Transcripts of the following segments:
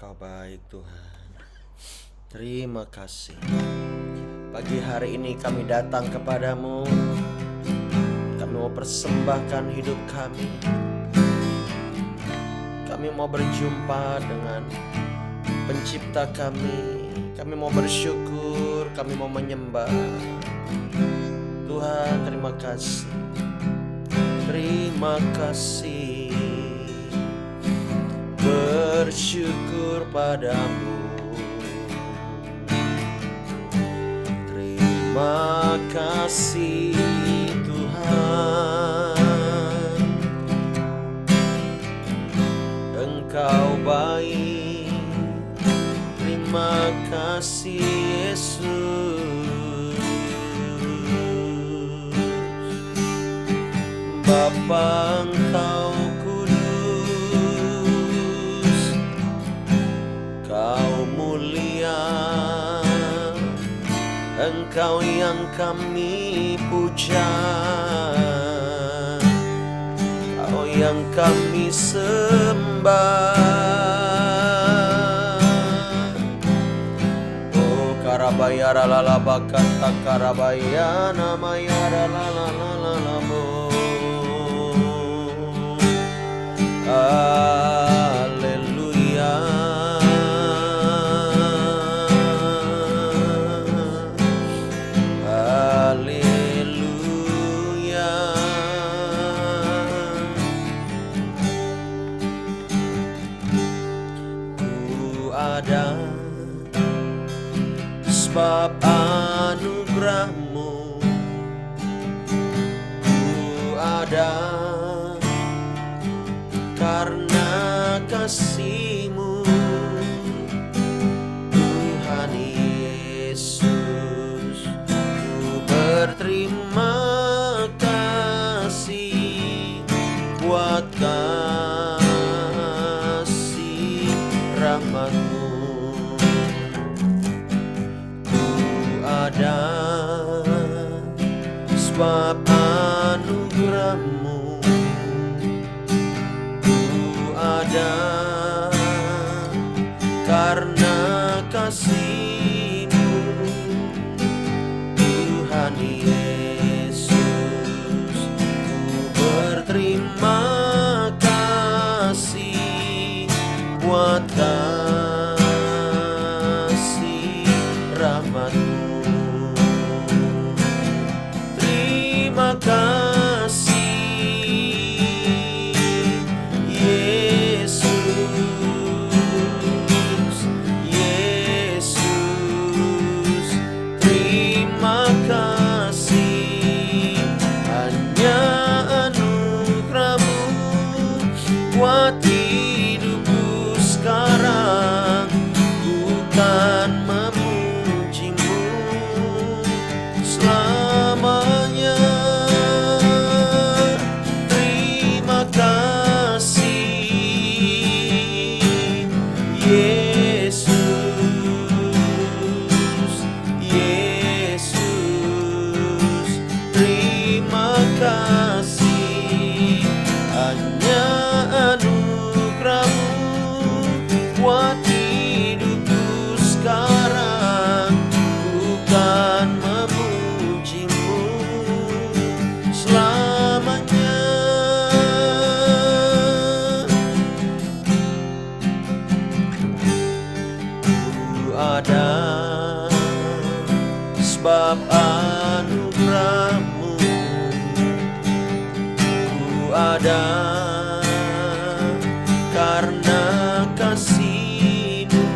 Kau baik Tuhan. Terima kasih. Pagi hari ini kami datang kepadamu. Kami mau persembahkan hidup kami. Kami mau berjumpa dengan pencipta kami. Kami mau bersyukur. Kami mau menyembah Tuhan. Terima kasih. Terima kasih. Bersyukur padamu. Terima kasih Tuhan, Engkau baik. Terima kasih Yesus. Bapa, Engkau kudus, Kau mulia, Engkau yang kami puja, Kau yang kami sembah. Oh karabayara lalabakata karabaya namayara lalalalabo. Haleluya. Haleluya. Ku ada sebab anugerahmu. Ku ada karena kasih-Mu, Tuhan Yesus. Ku berterima kasih buat kasih rahmat-Mu. Ku ada sebab anugerah-Mu. Ada karena kasih-Mu, Tuhan Yesus. Ku berterima kasih buat kasih rahmat-Mu. Terima kasih buat hidupku sekarang. Ku kan memuji-Mu selamanya. Terima kasih Yesus. Yesus, terima kasih. Hanya anugerah-Mu buat hidupku sekarang. Ku kan memuji-Mu selamanya. Ku ada sebab anugerah-Mu. Ku ada karena kasih-Mu,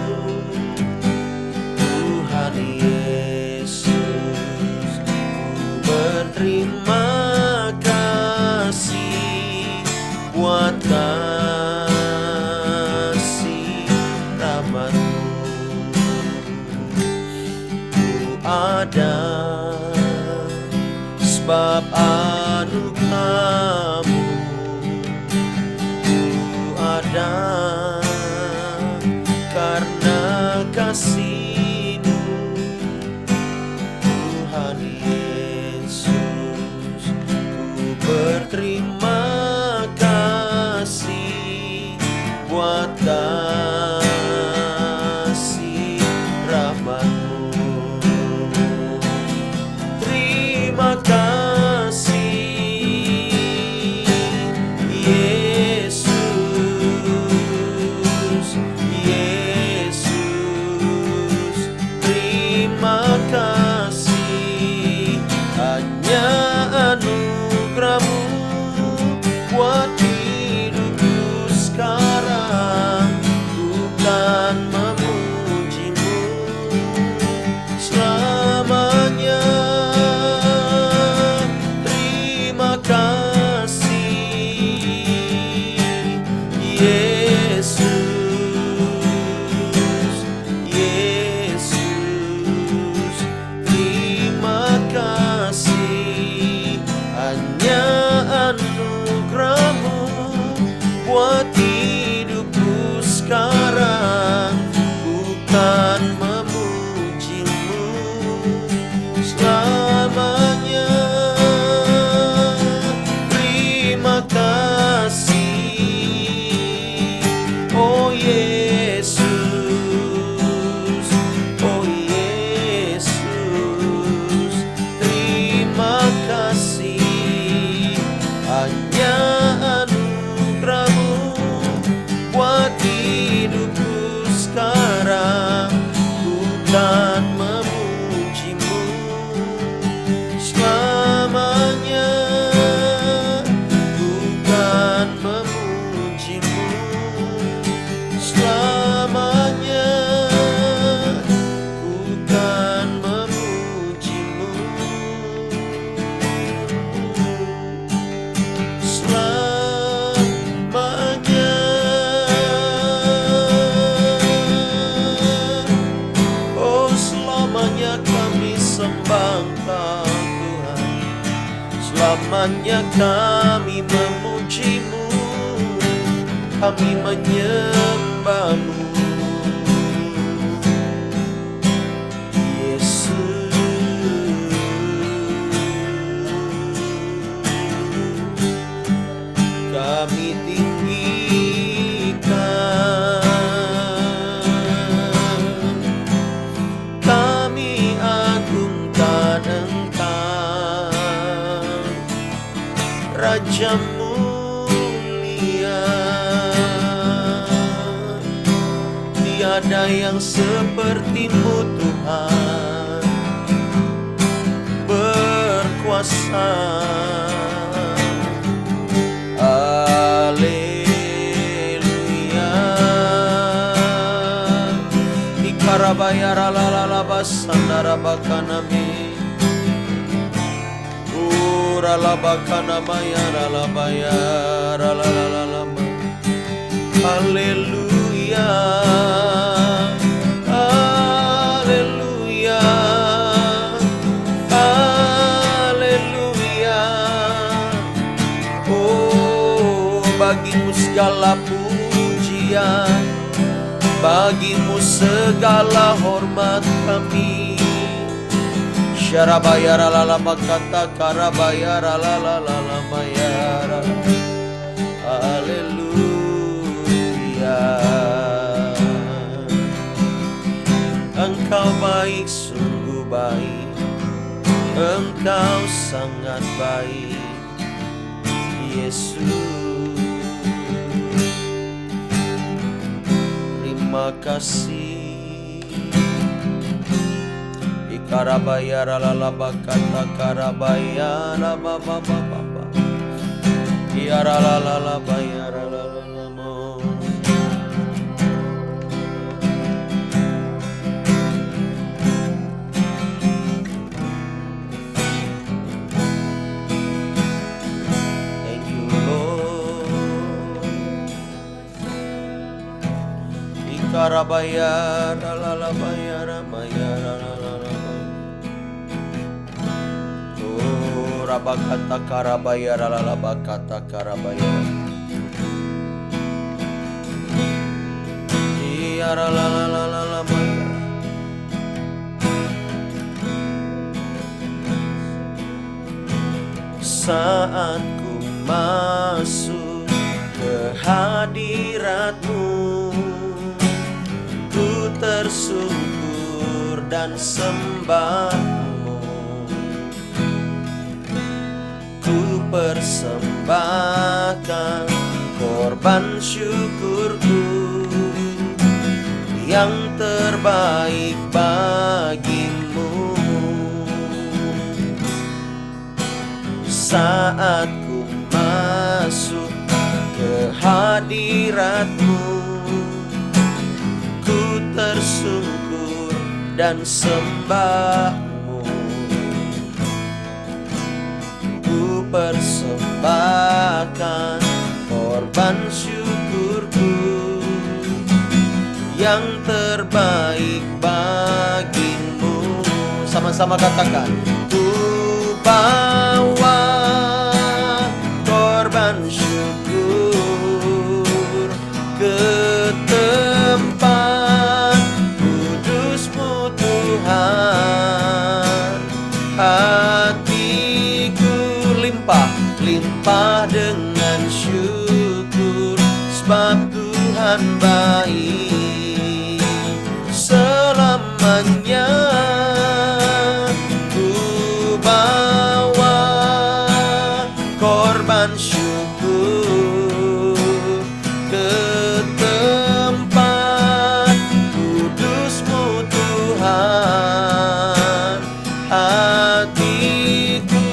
Tuhan Yesus. Ku berterima kasih buat kasih rahmat-Mu. Ku ada sebab anugerah-Mu. Ada karena kasih-Mu, Tuhan Yesus. Ku berterima kasih buat kasih hanya kami memuji-Mu, kami menyembah-Mu. Kami tinggikan, kami agungkan Engkau, Raja mulia. Tiada yang seperti-Mu Tuhan, berkuasa. Haleluya. Ikarabayara lalala sandara bakanami, urala bakana mayara labayara lalalama. Haleluya, haleluya, haleluya. Bagi-Mu segala pujian, bagi-Mu segala hormat kami. Syarabayara lalama kata karabayara lalala mayara. Haleluya. Engkau baik, sungguh baik, Engkau sangat baik, Yesus. Terima kasih. Ikarabayara lalaba kata karabayara baba baba. Iara lalabayara lalamo. Thank you Lord. Ikarabayara lalabayara mayara lalalabayara. Oh rabakata karabayara lalabakata karabayara. Iara lalalabayara. Saat ku masuk ke hadirat-Mu, ku tersungkur dan sembah-Mu. Ku persembahkan korban syukurku yang terbaik bagi-Mu. Saat ku masuk ke hadirat-Mu, ku tersungkur dan sembah-Mu. Ku persembahkan korban syukurku yang terbaik bagi-Mu. Sama-sama katakan. Ku bawa korban syukur ke tempat kudus-Mu Tuhan. Hatiku limpah dengan syukur, sebab Tuhan baik selamanya. Ku bawa korban syukur ke tempat kudus-Mu Tuhan. Hatiku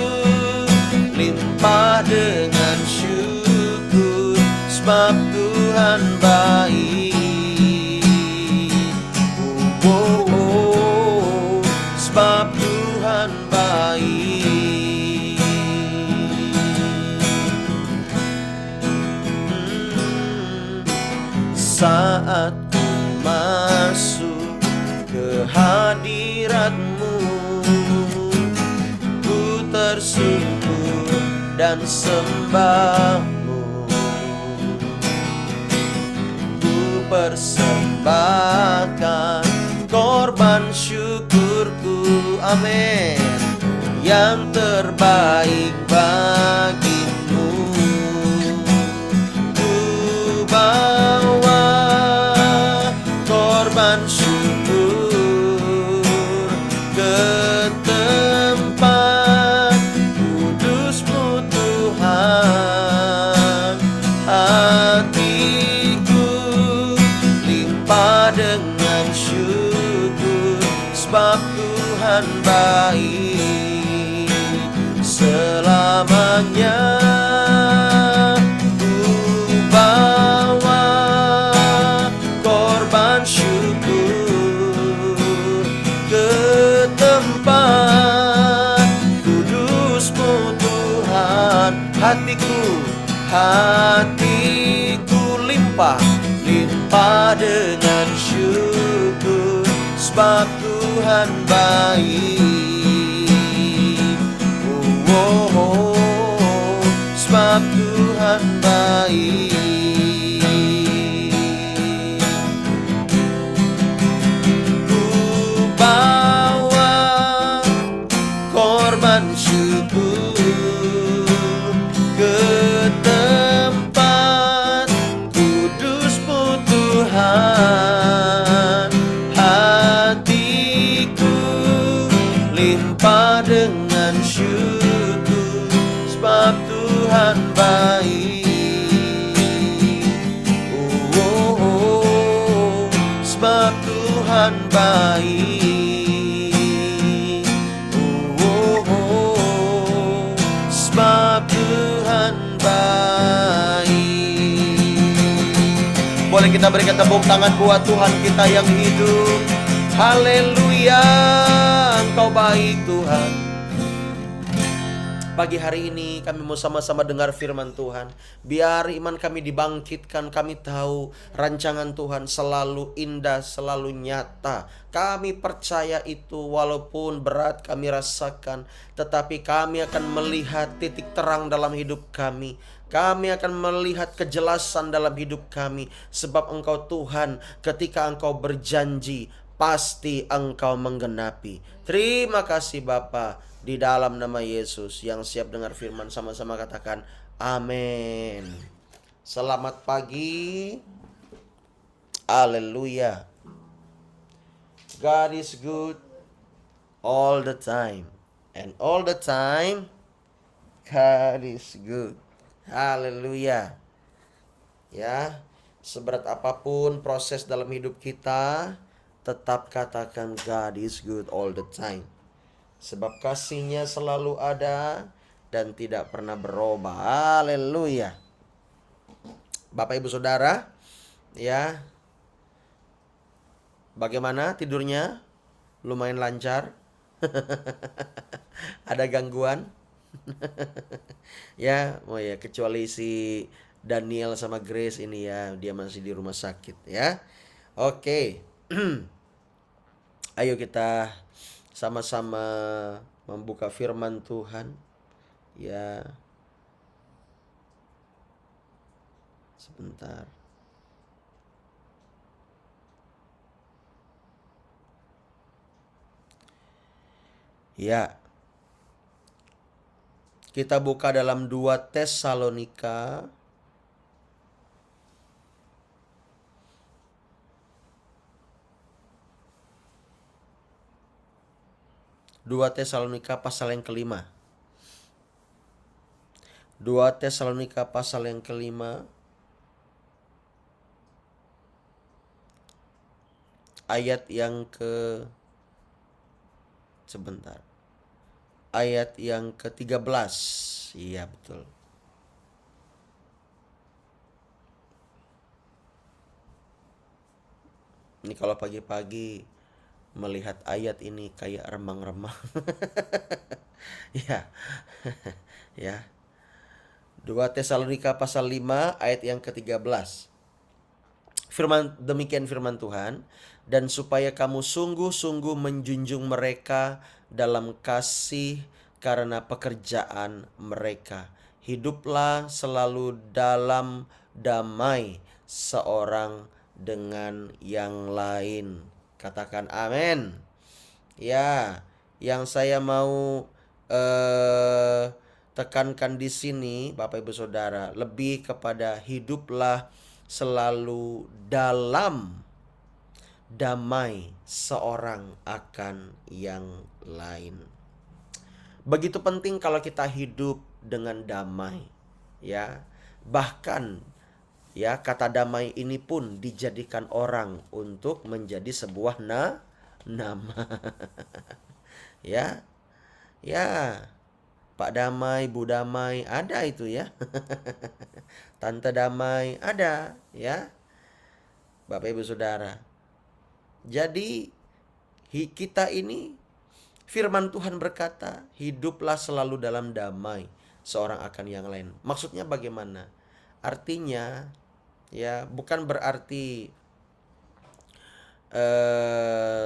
limpah dengan syukur, sebab Tuhan baik. Oh, oh, oh, sebab Tuhan baik. Saat ku masuk ke hadirat-Mu, ku tersungkur dan sembahmu. Ku persembahkan korban syukurku, amin, yang terbaik bagimu. Ku bawa korban syukur ke tempat kudus-Mu Tuhan. Hatiku limpah dengan syukur, sebab Tuhan baik selamanya. Ku bawa korban syukur ke tempat kudus-Mu Tuhan. Hatiku limpah dengan syukur, sebab Tuhan baik. Sebab Tuhan baik. Ku bawa korban syukur ke tempat kudus-Mu Tuhan. Hatiku limpah dengan syukur, sebab Tuhan baik. Sebab Tuhan baik. Sebab Tuhan baik. Boleh kita berikan tepuk tangan buat Tuhan kita yang hidup. Haleluya, Engkau baik Tuhan. Pagi hari ini kami mau sama-sama dengar firman Tuhan. Biar iman kami dibangkitkan. Kami tahu rancangan Tuhan selalu indah, selalu nyata. Kami percaya itu, walaupun berat kami rasakan, tetapi kami akan melihat titik terang dalam hidup kami. Kami akan melihat kejelasan dalam hidup kami. Sebab Engkau Tuhan, ketika Engkau berjanji, pasti Engkau menggenapi. Terima kasih Bapa. Di dalam nama Yesus, yang siap dengar firman sama-sama katakan amin. Selamat pagi. Haleluya. God is good all the time, and all the time God is good. Haleluya. Ya, seberat apapun proses dalam hidup kita, tetap katakan God is good all the time. Sebab kasih-Nya selalu ada dan tidak pernah berubah. Haleluya. Bapak Ibu Saudara, ya, bagaimana tidurnya? Lumayan lancar? Ada gangguan? Ya, oh ya, kecuali si Daniel sama Grace ini ya, dia masih di rumah sakit ya. Oke. Ayo kita sama-sama membuka firman Tuhan. Ya. Sebentar. Ya. Kita buka dalam 2 Tesalonika 2 Tesalonika pasal yang kelima. 2 Tesalonika pasal yang kelima ayat yang ayat yang ke-13. Iya betul. Ini kalau pagi-pagi melihat ayat ini kayak remang-remang. Ya. Ya. 2 Tesalonika pasal 5 ayat yang ke-13. Demikian firman Tuhan, dan supaya kamu sungguh-sungguh menjunjung mereka dalam kasih karena pekerjaan mereka Hiduplah selalu dalam damai seorang dengan yang lain. Katakan amin. Ya, yang saya mau tekankan di sini, Bapak Ibu Saudara, lebih kepada hiduplah selalu dalam damai seorang akan yang lain. Begitu penting kalau kita hidup dengan damai, ya. Bahkan ya, kata damai ini pun dijadikan orang untuk menjadi sebuah nama. Ya, ya, Pak Damai, Bu Damai, ada itu ya. Tante Damai, ada ya, Bapak Ibu Saudara. Jadi kita ini, firman Tuhan berkata, hiduplah selalu dalam damai seorang akan yang lain. Maksudnya bagaimana? Artinya ya, bukan berarti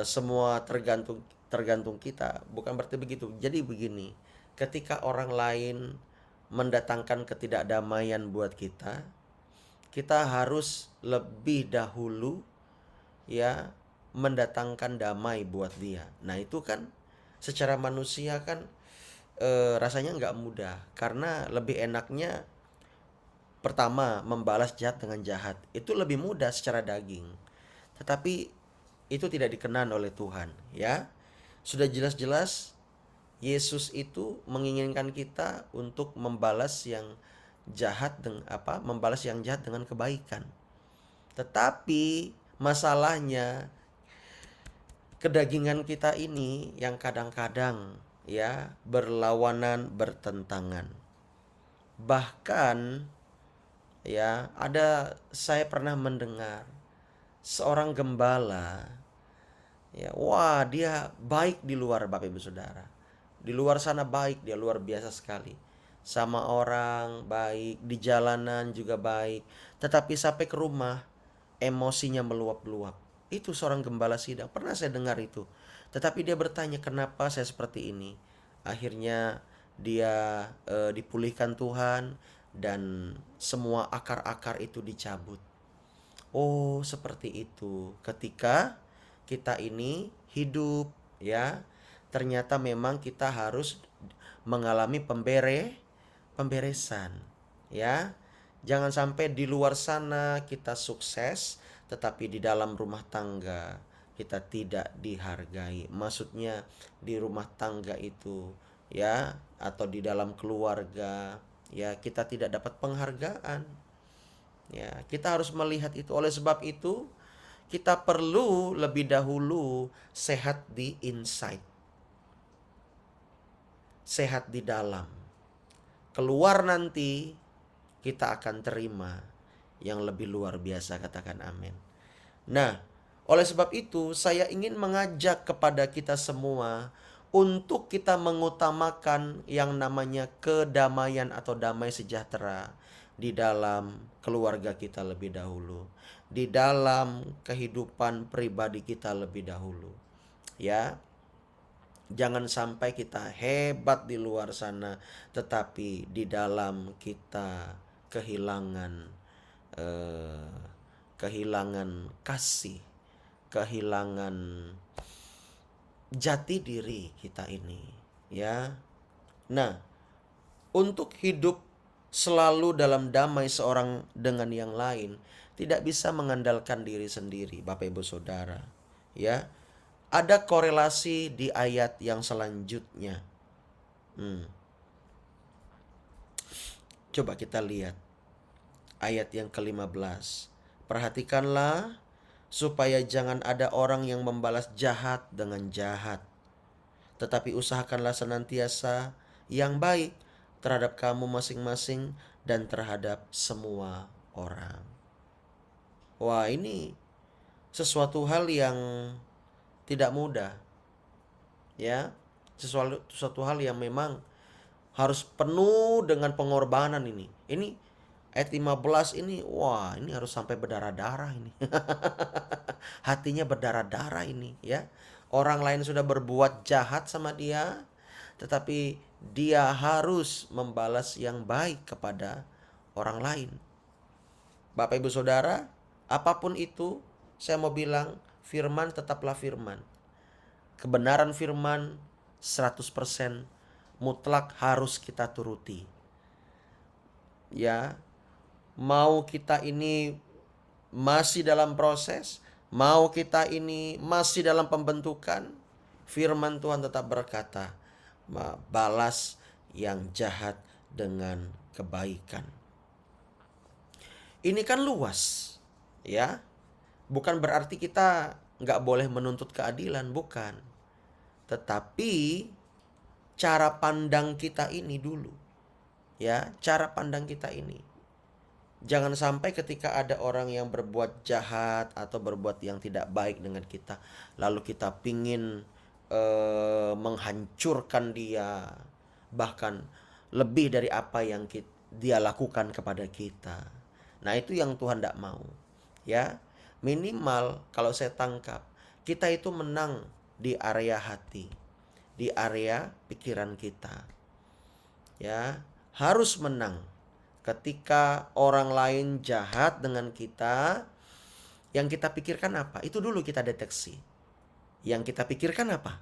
semua tergantung kita, bukan berarti begitu. Jadi begini, ketika orang lain mendatangkan ketidakdamaian buat kita harus lebih dahulu ya mendatangkan damai buat dia. Nah, itu kan secara manusia kan rasanya nggak mudah, karena lebih enaknya pertama membalas jahat dengan jahat. Itu lebih mudah secara daging. Tetapi itu tidak dikenan oleh Tuhan, ya. Sudah jelas-jelas Yesus itu menginginkan kita untuk membalas yang jahat dengan kebaikan. Tetapi masalahnya kedagingan kita ini yang kadang-kadang ya berlawanan, bertentangan. Bahkan ya, saya pernah mendengar seorang gembala, ya, wah, dia baik di luar, Bapak Ibu Saudara. Di luar sana baik, dia luar biasa sekali. Sama orang baik, di jalanan juga baik. Tetapi sampai ke rumah, emosinya meluap-luap. Itu seorang gembala sidang, pernah saya dengar itu. Tetapi dia bertanya, kenapa saya seperti ini? Akhirnya dia dipulihkan Tuhan, dan semua akar-akar itu dicabut. Oh, seperti itu. Ketika kita ini hidup, ya, ternyata memang kita harus mengalami pemberesan, ya. Jangan sampai di luar sana kita sukses, tetapi di dalam rumah tangga kita tidak dihargai. Maksudnya di rumah tangga itu, ya, atau di dalam keluarga, ya, kita tidak dapat penghargaan. Ya, kita harus melihat itu. Oleh sebab itu, kita perlu lebih dahulu sehat di inside. Sehat di dalam. Keluar nanti kita akan terima yang lebih luar biasa, katakan amin. Nah, oleh sebab itu saya ingin mengajak kepada kita semua untuk kita mengutamakan yang namanya kedamaian atau damai sejahtera di dalam keluarga kita lebih dahulu, di dalam kehidupan pribadi kita lebih dahulu. Ya, jangan sampai kita hebat di luar sana, tetapi di dalam kita kehilangan kasih, kehilangan jati diri kita ini, ya. Nah, untuk hidup selalu dalam damai seorang dengan yang lain tidak bisa mengandalkan diri sendiri, Bapak Ibu Saudara. Ya, ada korelasi di ayat yang selanjutnya. Coba kita lihat ayat yang ke-15. Perhatikanlah supaya jangan ada orang yang membalas jahat dengan jahat, tetapi usahakanlah senantiasa yang baik terhadap kamu masing-masing dan terhadap semua orang. Wah, ini sesuatu hal yang tidak mudah. Ya, sesuatu hal yang memang harus penuh dengan pengorbanan ini. Ini ayat 15 ini, wah, ini harus sampai berdarah-darah ini. Hatinya berdarah-darah ini, ya. Orang lain sudah berbuat jahat sama dia, tetapi dia harus membalas yang baik kepada orang lain. Bapak Ibu Saudara, apapun itu, saya mau bilang firman tetaplah firman. Kebenaran firman 100% mutlak harus kita turuti. Ya, mau kita ini masih dalam proses, mau kita ini masih dalam pembentukan, firman Tuhan tetap berkata, balas yang jahat dengan kebaikan. Ini kan luas, ya. Bukan berarti kita nggak boleh menuntut keadilan, bukan. Tetapi cara pandang kita ini dulu, ya, cara pandang kita ini. Jangan sampai ketika ada orang yang berbuat jahat atau berbuat yang tidak baik dengan kita, lalu kita pingin menghancurkan dia, bahkan lebih dari apa yang dia lakukan kepada kita. Nah, itu yang Tuhan tidak mau. Ya, minimal kalau saya tangkap, kita itu menang di area hati, di area pikiran kita. Ya, harus menang. Ketika orang lain jahat dengan kita, yang kita pikirkan apa? Itu dulu kita deteksi. Yang kita pikirkan apa?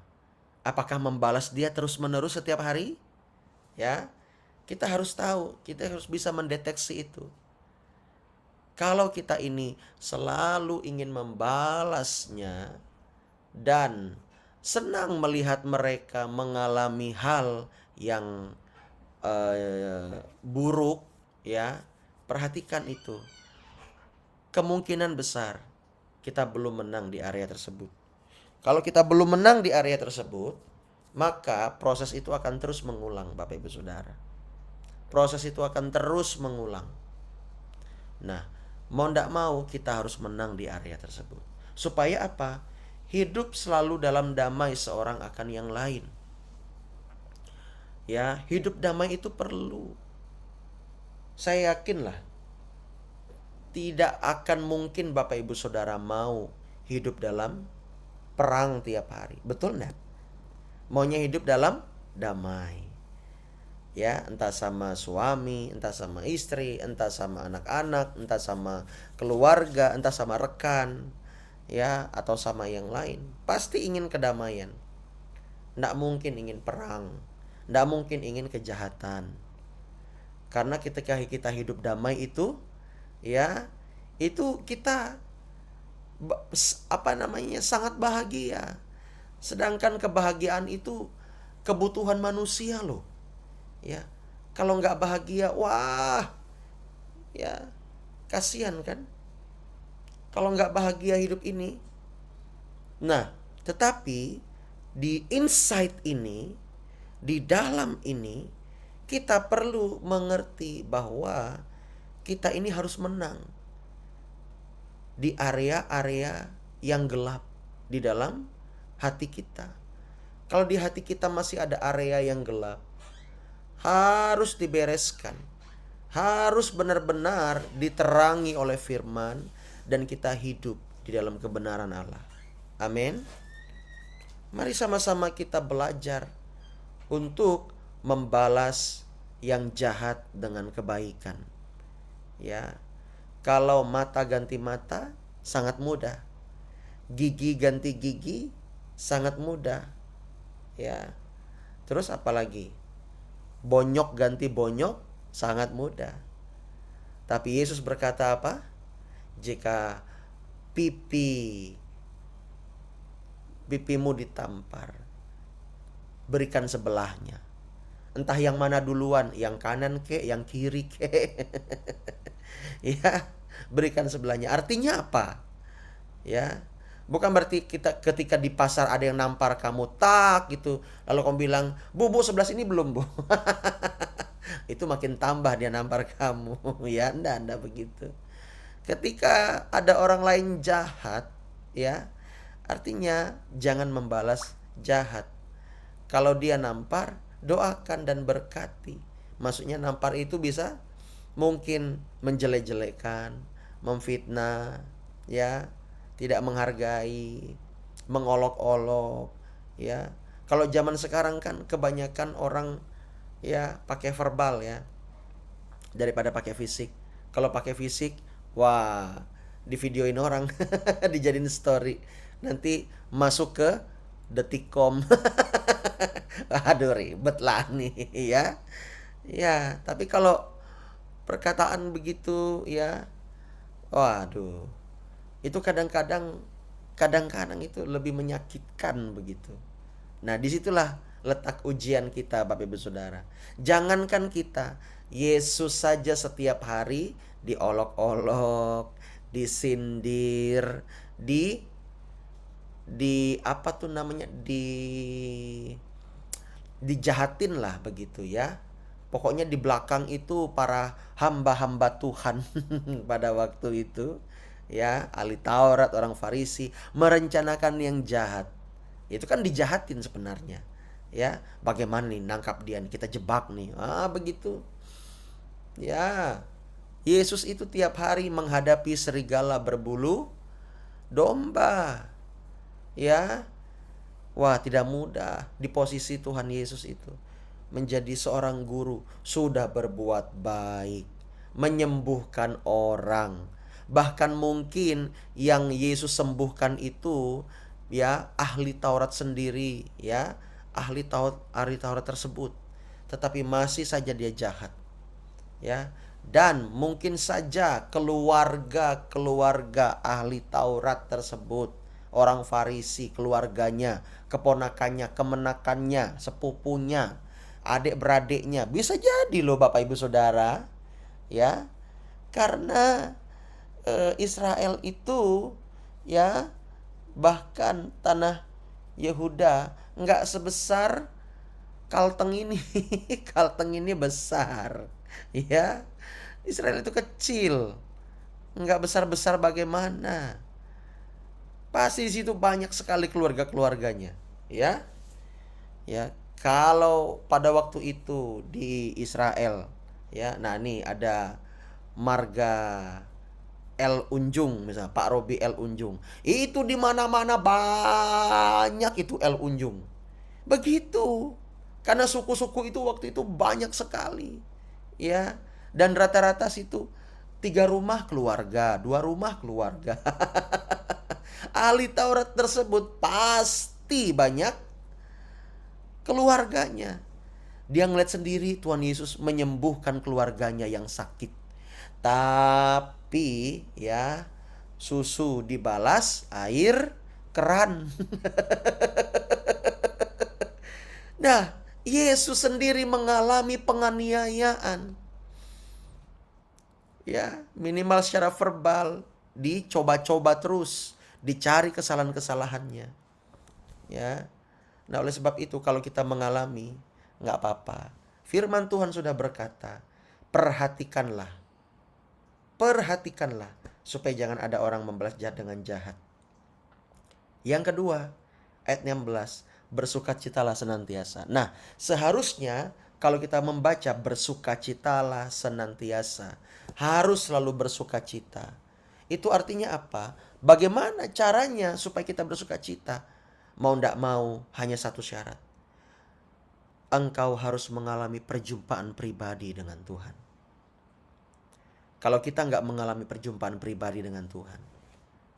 Apakah membalas dia terus-menerus setiap hari? Ya, kita harus tahu, kita harus bisa mendeteksi itu. Kalau kita ini selalu ingin membalasnya dan senang melihat mereka mengalami hal yang buruk, ya, perhatikan itu. Kemungkinan besar kita belum menang di area tersebut. Kalau kita belum menang di area tersebut, maka proses itu akan terus mengulang, Bapak Ibu Saudara. Proses itu akan terus mengulang. Nah, mau tidak mau kita harus menang di area tersebut. Supaya apa? Hidup selalu dalam damai seorang akan yang lain. Ya, hidup damai itu perlu. Saya yakinlah tidak akan mungkin Bapak Ibu Saudara mau hidup dalam perang tiap hari. Betul enggak? Maunya hidup dalam damai. Ya, entah sama suami, entah sama istri, entah sama anak-anak, entah sama keluarga, entah sama rekan, ya, atau sama yang lain. Pasti ingin kedamaian. Nggak mungkin ingin perang. Nggak mungkin ingin kejahatan. Karena ketika kita hidup damai itu, ya, itu kita sangat bahagia. Sedangkan kebahagiaan itu kebutuhan manusia loh. Ya, kalau nggak bahagia, wah, ya, kasihan kan? Kalau nggak bahagia hidup ini. Nah, tetapi di inside ini, di dalam ini, kita perlu mengerti bahwa kita ini harus menang di area-area yang gelap di dalam hati kita. Kalau di hati kita masih ada area yang gelap, harus dibereskan, harus benar-benar diterangi oleh firman, dan kita hidup di dalam kebenaran Allah. Amin. Mari sama-sama kita belajar untuk membalas yang jahat dengan kebaikan. Ya, kalau mata ganti mata sangat mudah, gigi ganti gigi sangat mudah. Ya, terus apalagi? Bonyok ganti bonyok sangat mudah. Tapi Yesus berkata apa? Jika pipimu ditampar, berikan sebelahnya. Entah yang mana duluan, yang kanan ke, yang kiri ke. Ya, berikan sebelahnya. Artinya apa? Ya, bukan berarti kita ketika di pasar ada yang nampar kamu tak gitu, lalu kamu bilang, bu sebelah sini belum bu. Itu makin tambah dia nampar kamu. Ya, anda begitu. Ketika ada orang lain jahat, ya, artinya jangan membalas jahat. Kalau dia nampar, doakan dan berkati. Maksudnya nampar itu bisa mungkin menjelek-jelekan, memfitnah, ya, tidak menghargai, mengolok-olok, ya. Kalau zaman sekarang kan kebanyakan orang ya pakai verbal ya daripada pakai fisik. Kalau pakai fisik, wah, di videoin orang, dijadiin story. Nanti masuk ke Detikcom. Aduh ribet lah nih ya. Ya, tapi kalau perkataan begitu ya, waduh. Itu kadang-kadang itu lebih menyakitkan begitu. Nah, disitulah letak ujian kita, Bapak Ibu Saudara. Jangankan kita, Yesus saja setiap hari diolok-olok, disindir, di apa tuh namanya, dijahatin lah begitu ya. Pokoknya di belakang itu para hamba-hamba Tuhan pada waktu itu ya, ahli Taurat, orang Farisi merencanakan yang jahat. Itu kan dijahatin sebenarnya. Ya, bagaimana nih nangkap dia nih, kita jebak nih. Ah, begitu. Ya. Yesus itu tiap hari menghadapi serigala berbulu domba. Ya. Wah, tidak mudah di posisi Tuhan Yesus itu. Menjadi seorang guru, sudah berbuat baik, menyembuhkan orang. Bahkan mungkin yang Yesus sembuhkan itu ya ahli Taurat sendiri ya, ahli Taurat tersebut. Tetapi masih saja dia jahat. Ya. Dan mungkin saja keluarga ahli Taurat tersebut, orang Farisi, keluarganya, keponakannya, kemenakannya, sepupunya, adik-beradiknya, bisa jadi loh Bapak Ibu Saudara, ya. Karena Israel itu ya, bahkan tanah Yehuda nggak sebesar Kalteng ini. Kalteng ini besar, ya. Israel itu kecil, nggak besar-besar bagaimana. Pasti di situ banyak sekali keluarga-keluarganya, ya. Ya, kalau pada waktu itu di Israel, ya. Nah, nih ada marga El Unjung misalnya, Pak Robi El Unjung. Itu di mana-mana banyak itu El Unjung. Begitu. Karena suku-suku itu waktu itu banyak sekali. Ya. Dan rata-rata situ 3 rumah keluarga, 2 rumah keluarga. Ahli Taurat tersebut pasti banyak keluarganya. Dia ngeliat sendiri Tuhan Yesus menyembuhkan keluarganya yang sakit. Tapi ya, susu dibalas air keran. Nah, Yesus sendiri mengalami penganiayaan. Ya, minimal secara verbal, dicoba-coba terus, dicari kesalahan-kesalahannya. Ya. Nah, oleh sebab itu kalau kita mengalami, nggak apa-apa. Firman Tuhan sudah berkata, perhatikanlah. Perhatikanlah supaya jangan ada orang membalas jahat dengan jahat. Yang kedua, ayat 16, bersukacitalah senantiasa. Nah, seharusnya kalau kita membaca bersukacitalah senantiasa, harus selalu bersukacita. Itu artinya apa? Bagaimana caranya supaya kita bersukacita? Mau ndak mau, hanya satu syarat. Engkau harus mengalami perjumpaan pribadi dengan Tuhan. Kalau kita nggak mengalami perjumpaan pribadi dengan Tuhan,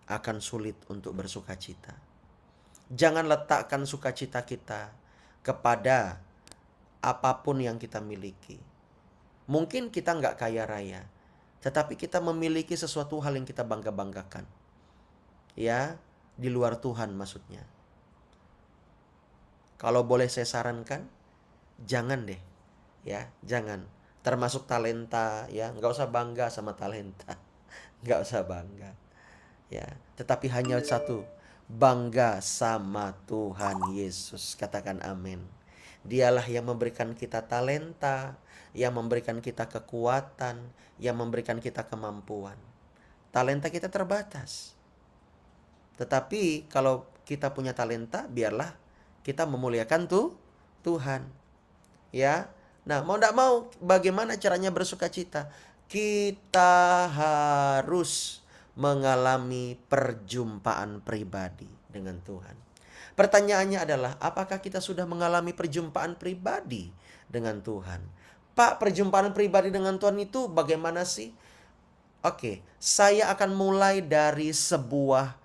akan sulit untuk bersukacita. Jangan letakkan sukacita kita kepada apapun yang kita miliki. Mungkin kita nggak kaya raya, tetapi kita memiliki sesuatu hal yang kita bangga-banggakan. Ya, di luar Tuhan maksudnya. Kalau boleh saya sarankan, jangan deh. Ya, jangan. Termasuk talenta, ya, nggak usah bangga sama talenta. Nggak usah bangga. Ya, tetapi hanya satu, bangga sama Tuhan Yesus. Katakan amin. Dialah yang memberikan kita talenta, yang memberikan kita kekuatan, yang memberikan kita kemampuan. Talenta kita terbatas. Tetapi kalau kita punya talenta, biarlah kita memuliakan Tuhan. Ya. Nah, mau tidak mau, bagaimana caranya bersukacita? Kita harus mengalami perjumpaan pribadi dengan Tuhan. Pertanyaannya adalah, apakah kita sudah mengalami perjumpaan pribadi dengan Tuhan? Pak, perjumpaan pribadi dengan Tuhan itu bagaimana sih? Oke, saya akan mulai dari sebuah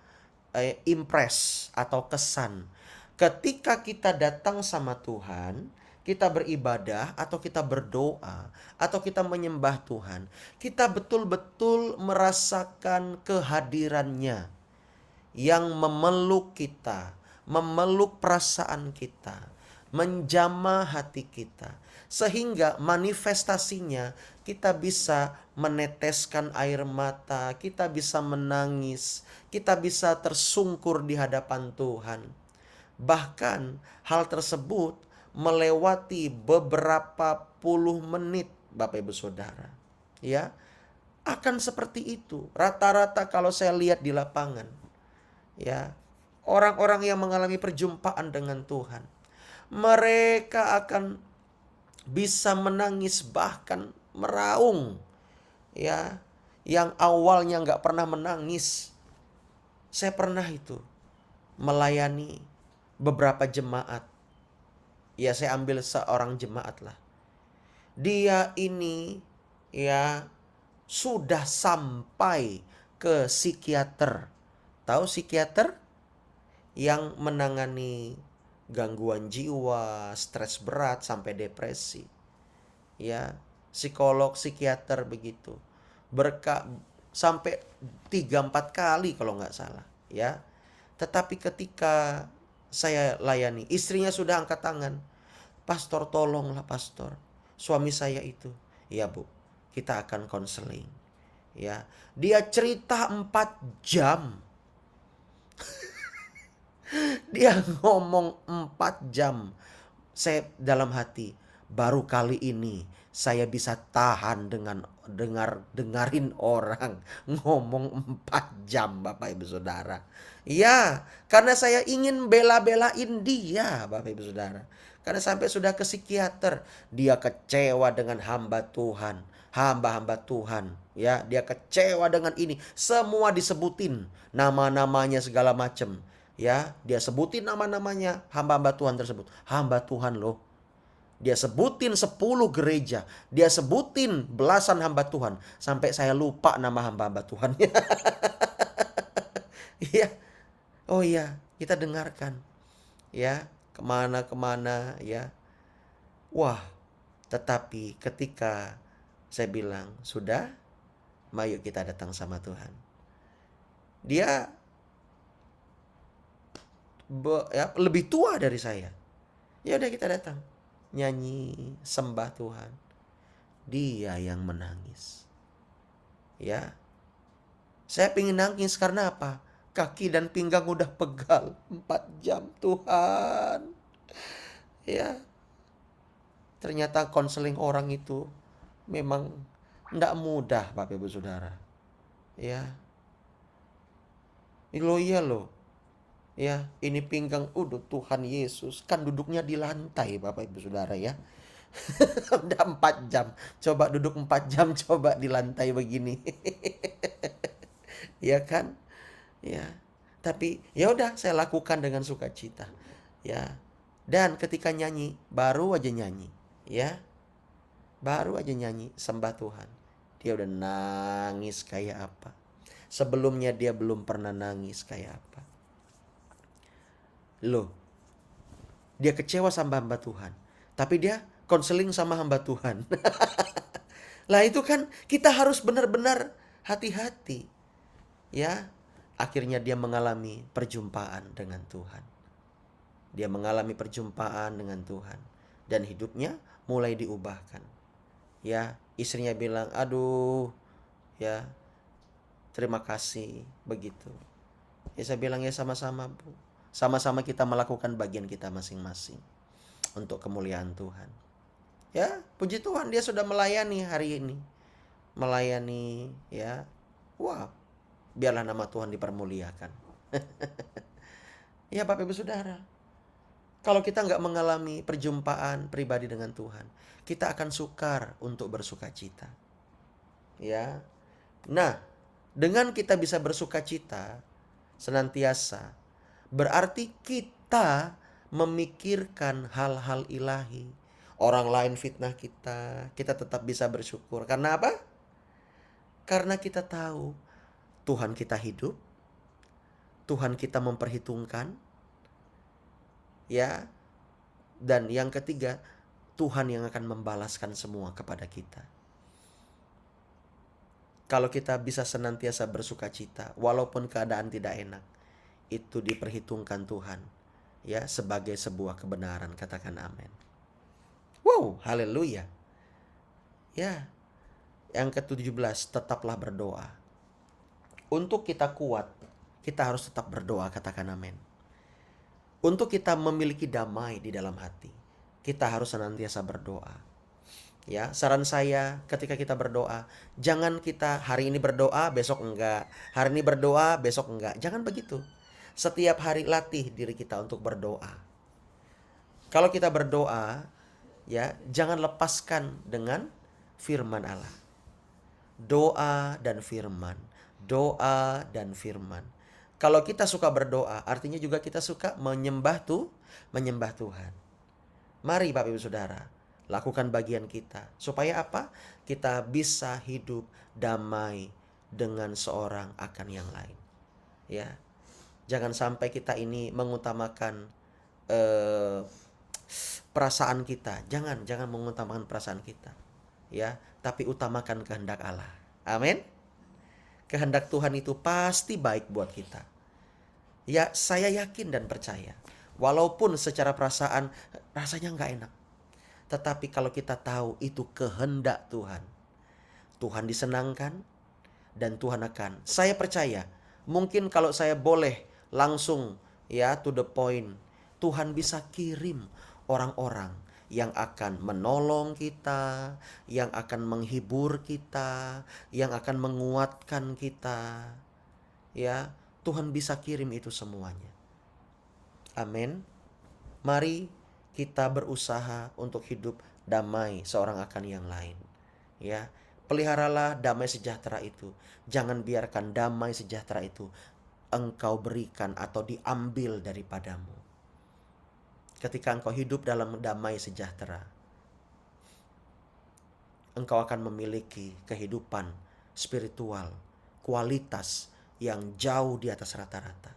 impress atau kesan. Ketika kita datang sama Tuhan, kita beribadah atau kita berdoa atau kita menyembah Tuhan, kita betul-betul merasakan kehadirannya yang memeluk kita, memeluk perasaan kita, menjamah hati kita, sehingga manifestasinya kita bisa meneteskan air mata, kita bisa menangis, kita bisa tersungkur di hadapan Tuhan. Bahkan hal tersebut melewati beberapa puluh menit, Bapak Ibu Saudara. Ya, akan seperti itu. Rata-rata kalau saya lihat di lapangan, ya, orang-orang yang mengalami perjumpaan dengan Tuhan, mereka akan bisa menangis bahkan meraung, ya, yang awalnya nggak pernah menangis. Saya pernah itu melayani beberapa jemaat. Ya, saya ambil seorang jemaat lah. Dia ini ya sudah sampai ke psikiater. Tahu psikiater? Yang menangani gangguan jiwa, stres berat sampai depresi. Ya, psikolog, psikiater begitu. Sampai 3-4 kali kalau nggak salah, ya. Tetapi ketika saya layani, istrinya sudah angkat tangan. Pastor, tolonglah pastor. Suami saya itu. Ya Bu, kita akan konseling. Ya, dia cerita 4 jam. Dia ngomong 4 jam. Saya dalam hati, baru kali ini saya bisa tahan dengan dengarin orang ngomong 4 jam, Bapak Ibu Saudara. Ya, karena saya ingin bela-belain dia, Bapak Ibu Saudara. Karena sampai sudah ke psikiater, dia kecewa dengan hamba Tuhan, hamba-hamba Tuhan. Ya, dia kecewa dengan ini. Semua disebutin nama-namanya segala macam. Ya, dia sebutin nama-namanya hamba-hamba Tuhan tersebut. Hamba Tuhan loh. Dia sebutin 10 gereja. Dia sebutin belasan hamba Tuhan. Sampai saya lupa nama hamba-hamba Tuhan. Iya. Oh iya, kita dengarkan. Ya, kemana-kemana ya. Wah, tetapi ketika saya bilang, sudah, mari kita datang sama Tuhan. Dia lebih tua dari saya. Ya udah, kita datang, nyanyi, sembah Tuhan. Dia yang menangis. Ya, saya pengen nangis karena apa? Kaki dan pinggang udah pegal 4 jam, Tuhan. Ya, ternyata konseling orang itu memang tidak mudah, Bapak Ibu Saudara. Ya, iya loh. Ya, ini pinggang, Tuhan Yesus, kan duduknya di lantai, Bapak Ibu Saudara ya. Udah 4 jam. Coba duduk 4 jam, coba di lantai begini. Ya kan? Ya. Tapi ya udah, saya lakukan dengan sukacita. Ya. Dan ketika nyanyi, baru aja nyanyi, ya. Baru aja nyanyi sembah Tuhan. Dia udah nangis kayak apa. Sebelumnya dia belum pernah nangis kayak apa. Loh, dia kecewa sama hamba Tuhan, tapi dia konseling sama hamba Tuhan. Lah itu kan kita harus benar-benar hati-hati. Ya, akhirnya dia mengalami perjumpaan dengan Tuhan. Dia mengalami perjumpaan dengan Tuhan dan hidupnya mulai diubahkan. Ya, istrinya bilang, "Aduh, ya, terima kasih," begitu. Ya, saya bilang, ya sama-sama Bu. Sama-sama kita melakukan bagian kita masing-masing untuk kemuliaan Tuhan. Ya, puji Tuhan, dia sudah melayani hari ini. Melayani, ya. Wah, biarlah nama Tuhan dipermuliakan. Ya, Bapak Ibu Saudara. Kalau kita nggak mengalami perjumpaan pribadi dengan Tuhan, kita akan sukar untuk bersukacita. Ya. Nah, dengan kita bisa bersukacita senantiasa, berarti kita memikirkan hal-hal ilahi, orang lain fitnah kita tetap bisa bersyukur. Karena apa? Karena kita tahu Tuhan kita hidup, Tuhan kita memperhitungkan, ya. Dan yang ketiga, Tuhan yang akan membalaskan semua kepada kita. Kalau kita bisa senantiasa bersuka cita, walaupun keadaan tidak enak, itu diperhitungkan Tuhan, ya, sebagai sebuah kebenaran. Katakan amin. Wow, haleluya. Ya, yang ke-17, tetaplah berdoa. Untuk kita kuat, kita harus tetap berdoa. Katakan amin. Untuk kita memiliki damai di dalam hati, kita harus senantiasa berdoa. Ya, saran saya ketika kita berdoa, jangan kita hari ini berdoa, besok enggak. Hari ini berdoa, besok enggak. Jangan begitu. Setiap hari latih diri kita untuk berdoa. Kalau kita berdoa, ya, jangan lepaskan dengan firman Allah. Doa dan firman. Doa dan firman. Kalau kita suka berdoa, artinya juga kita suka menyembah Tuhan. Mari Bapak Ibu Saudara, lakukan bagian kita. Supaya apa? Kita bisa hidup damai dengan seorang akan yang lain. Ya. Jangan sampai kita ini mengutamakan perasaan kita. Jangan mengutamakan perasaan kita. Ya, tapi utamakan kehendak Allah. Amin. Kehendak Tuhan itu pasti baik buat kita. Ya, saya yakin dan percaya. Walaupun secara perasaan rasanya nggak enak. Tetapi kalau kita tahu itu kehendak Tuhan, Tuhan disenangkan dan Tuhan akan. Saya percaya, mungkin kalau saya boleh langsung, ya, to the point, Tuhan bisa kirim orang-orang yang akan menolong kita, yang akan menghibur kita, yang akan menguatkan kita. Ya, Tuhan bisa kirim itu semuanya. Amin. Mari kita berusaha untuk hidup damai seorang akan yang lain. Ya, peliharalah damai sejahtera itu. Jangan biarkan damai sejahtera itu engkau berikan atau diambil daripadamu. Ketika engkau hidup dalam damai sejahtera, engkau akan memiliki kehidupan spiritual, kualitas yang jauh di atas rata-rata.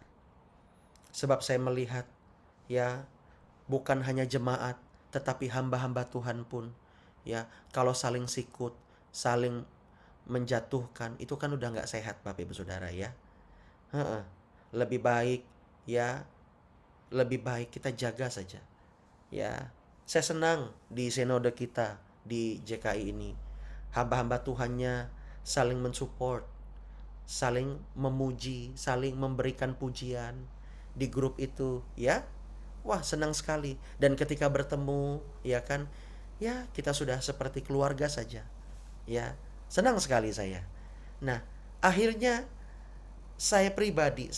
Sebab saya melihat, ya, bukan hanya jemaat, tetapi hamba-hamba Tuhan pun, ya, kalau saling sikut, saling menjatuhkan, itu kan udah gak sehat Bapak Ibu Saudara, ya. Lebih baik, ya, lebih baik kita jaga saja. Ya, saya senang di sinode kita di JKI ini, hamba-hamba Tuhannya saling mensupport, saling memuji, saling memberikan pujian di grup itu, ya. Wah, senang sekali. Dan ketika bertemu, ya kan, ya, kita sudah seperti keluarga saja. Ya, senang sekali saya. Nah, akhirnya saya pribadi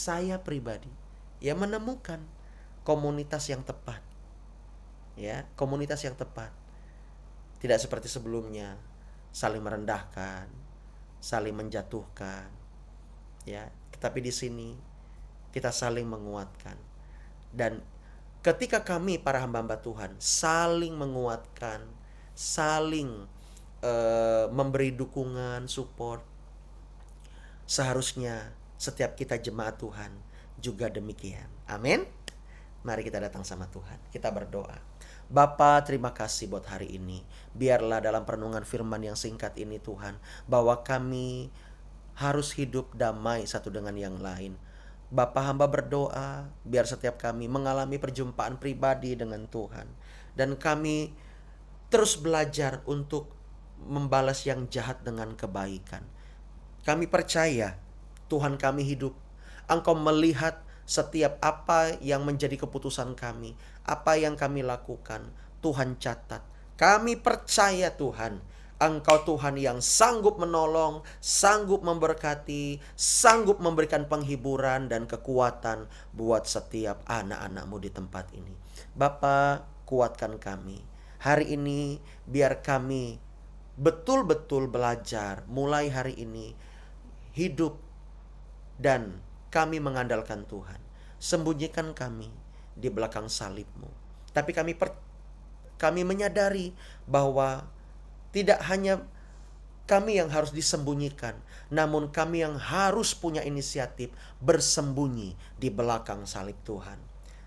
ya menemukan komunitas yang tepat. Ya, komunitas yang tepat. Tidak seperti sebelumnya, saling merendahkan, saling menjatuhkan. Ya, tetapi di sini kita saling menguatkan. Dan ketika kami para hamba-hamba Tuhan saling menguatkan, saling memberi dukungan, support, seharusnya setiap kita jemaat Tuhan juga demikian. Amin. Mari kita datang sama Tuhan. Kita berdoa. Bapa, terima kasih buat hari ini. Biarlah dalam perenungan firman yang singkat ini Tuhan, bahwa kami harus hidup damai satu dengan yang lain. Bapa, hamba berdoa biar setiap kami mengalami perjumpaan pribadi dengan Tuhan. Dan kami terus belajar untuk membalas yang jahat dengan kebaikan. Kami percaya Tuhan kami hidup. Engkau melihat setiap apa yang menjadi keputusan kami, apa yang kami lakukan, Tuhan catat. Kami percaya Tuhan, Engkau Tuhan yang sanggup menolong, sanggup memberkati, sanggup memberikan penghiburan dan kekuatan buat setiap anak-anak-Mu di tempat ini. Bapa, kuatkan kami. Hari ini biar kami betul-betul belajar mulai hari ini hidup dan kami mengandalkan Tuhan. Sembunyikan kami di belakang salibmu. Tapi kami menyadari bahwa tidak hanya kami yang harus disembunyikan, namun kami yang harus punya inisiatif bersembunyi di belakang salib Tuhan.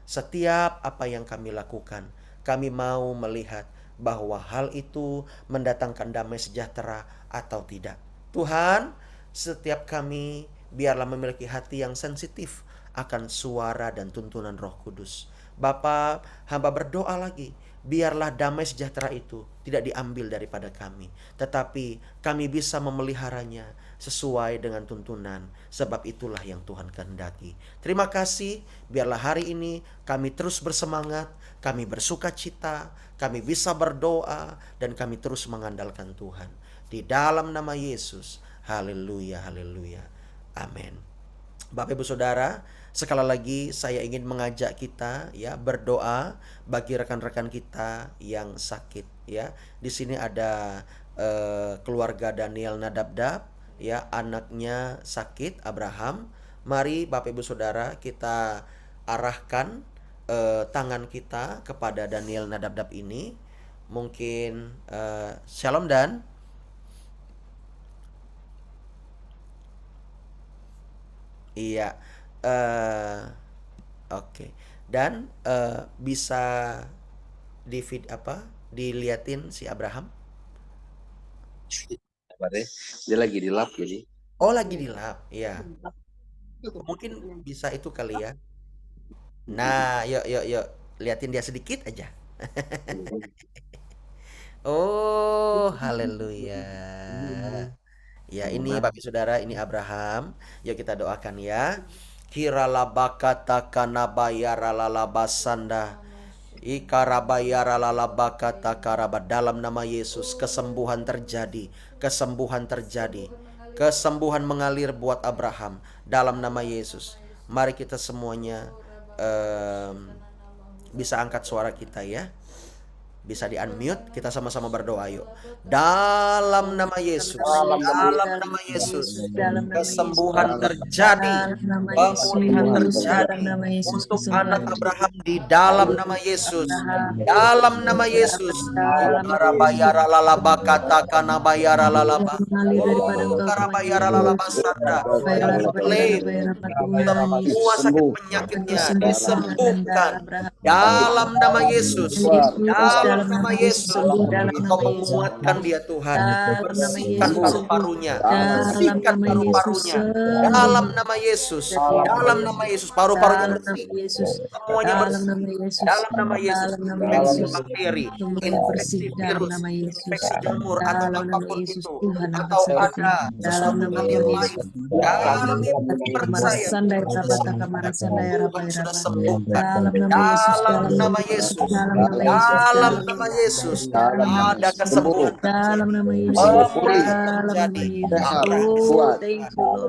Setiap apa yang kami lakukan, kami mau melihat bahwa hal itu mendatangkan damai sejahtera atau tidak. Tuhan, setiap kami biarlah memiliki hati yang sensitif akan suara dan tuntunan Roh Kudus. Bapa, hamba berdoa lagi, biarlah damai sejahtera itu tidak diambil daripada kami, tetapi kami bisa memeliharanya sesuai dengan tuntunan, sebab itulah yang Tuhan kehendaki. Terima kasih, biarlah hari ini kami terus bersemangat, kami bersuka cita, kami bisa berdoa, dan kami terus mengandalkan Tuhan. Di dalam nama Yesus, haleluya, haleluya, amin. Bapak Ibu Saudara, sekali lagi saya ingin mengajak kita ya berdoa bagi rekan-rekan kita yang sakit ya. Di sini ada keluarga Daniel Nadabdab ya, anaknya sakit Abraham. Mari Bapak Ibu Saudara kita arahkan tangan kita kepada Daniel Nadabdab ini. Mungkin Shalom dan iya, eh oke. Dan bisa di diliatin si Abraham. Dia lagi di lab jadi. Oh, lagi di lab, ya. Mungkin bisa itu kali ya. Nah, yuk yuk yuk, liatin dia sedikit aja. Oh, haleluya. Ya, ini Bapak Saudara, ini Abraham. Yuk kita doakan ya. Kiralabakata kanabayara lalabasanda. Ikarabayara lalabakata karaba. Dalam nama Yesus, kesembuhan terjadi. Kesembuhan terjadi. Kesembuhan mengalir buat Abraham. Dalam nama Yesus. Mari kita semuanya bisa angkat suara kita ya. Bisa di-unmute, kita sama-sama berdoa yuk. Dalam nama Yesus, dalam nama Yesus, kesembuhan terjadi, pemulihan terjadi untuk anak Abraham di dalam nama Yesus. Dalam nama Yesus. Karabayara lalaba kata kana bayara lalaba. Oh, karabayara lalaba sanda. Klaim semua sakit penyakitnya disembuhkan dalam nama Yesus. Dalam nama Yesus, Engkau menguatkan dia Tuhan. Bersihkan paru-parunya, bersihkan paru-parunya. Dalam nama Yesus, dalam nama Yesus, paru-parunya bersih. Semuanya bersih. Dalam nama Yesus, infeksi bakteri, infeksi virus, infeksi jamur, atau apapun itu, atau ada sesuatu hal yang lain. Kami percaya Tuhan sudah sembuhkan. Dalam nama Yesus, dalam nama Yesus, ada kesembuhan terjadi.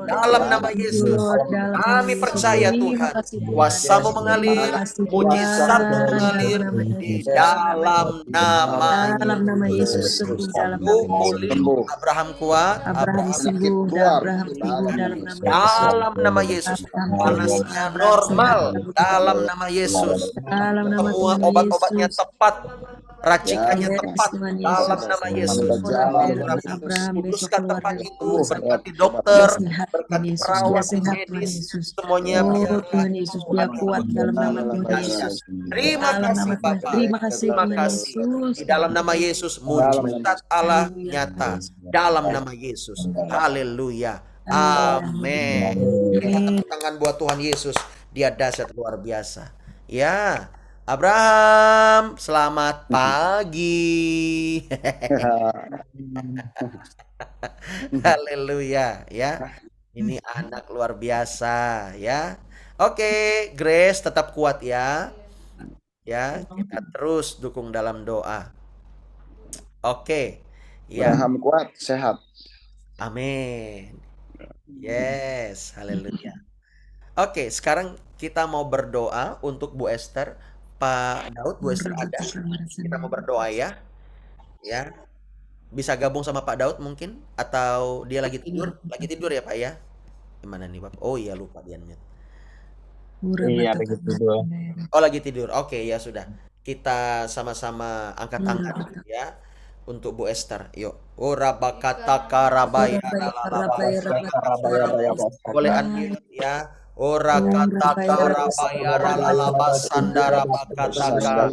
Dalam nama Yesus, kami percaya Tuhan, kuasa-Mu mengalir, mujizat-Mu mengalir di dalam nama Yesus. Sembuh, Abraham kuat, Abraham sembuh, Abraham sembuh dalam nama Yesus. Panasnya normal dalam nama Yesus. Semua obat-obatnya tepat, racikannya tepat dalam nama Yesus. Putuskan tempat itu, berkati dokter, berkati perawat medis, semuanya Tuhan Yesus, dia kuat dalam nama Tuhan Yesus. Terima kasih Bapak. Terima kasih Tuhan kasih. Yesus. Di dalam nama Yesus, mujizat Allah nyata dalam nama Yesus. Haleluya. Amin. Kita tepuk tangan buat Tuhan Yesus. Dia dahsyat luar biasa. Ya, Abraham, selamat pagi. Haleluya, ya. Ini anak luar biasa, ya. Oke, Grace tetap kuat ya. Ya, kita terus dukung dalam doa. Oke. Ya. Abraham kuat, sehat. Amin. Yes, haleluya. Oke, sekarang kita mau berdoa untuk Bu Esther. Pak Daud, Bu Esther ada? Kita mau berdoa ya. Ya. Bisa gabung sama Pak Daud mungkin? Atau dia lagi tidur? Lagi tidur ya Pak ya? Gimana nih Pak? Oh iya lupa dia mute. Iya, lagi tidur. Oh, lagi tidur. Oke, ya sudah. Kita sama-sama angkat tangan ya untuk Bu Esther. Yuk. Ora bakata karabaya boleh unmute ya. Ora kata karabaya ralalaba sandara bakataka.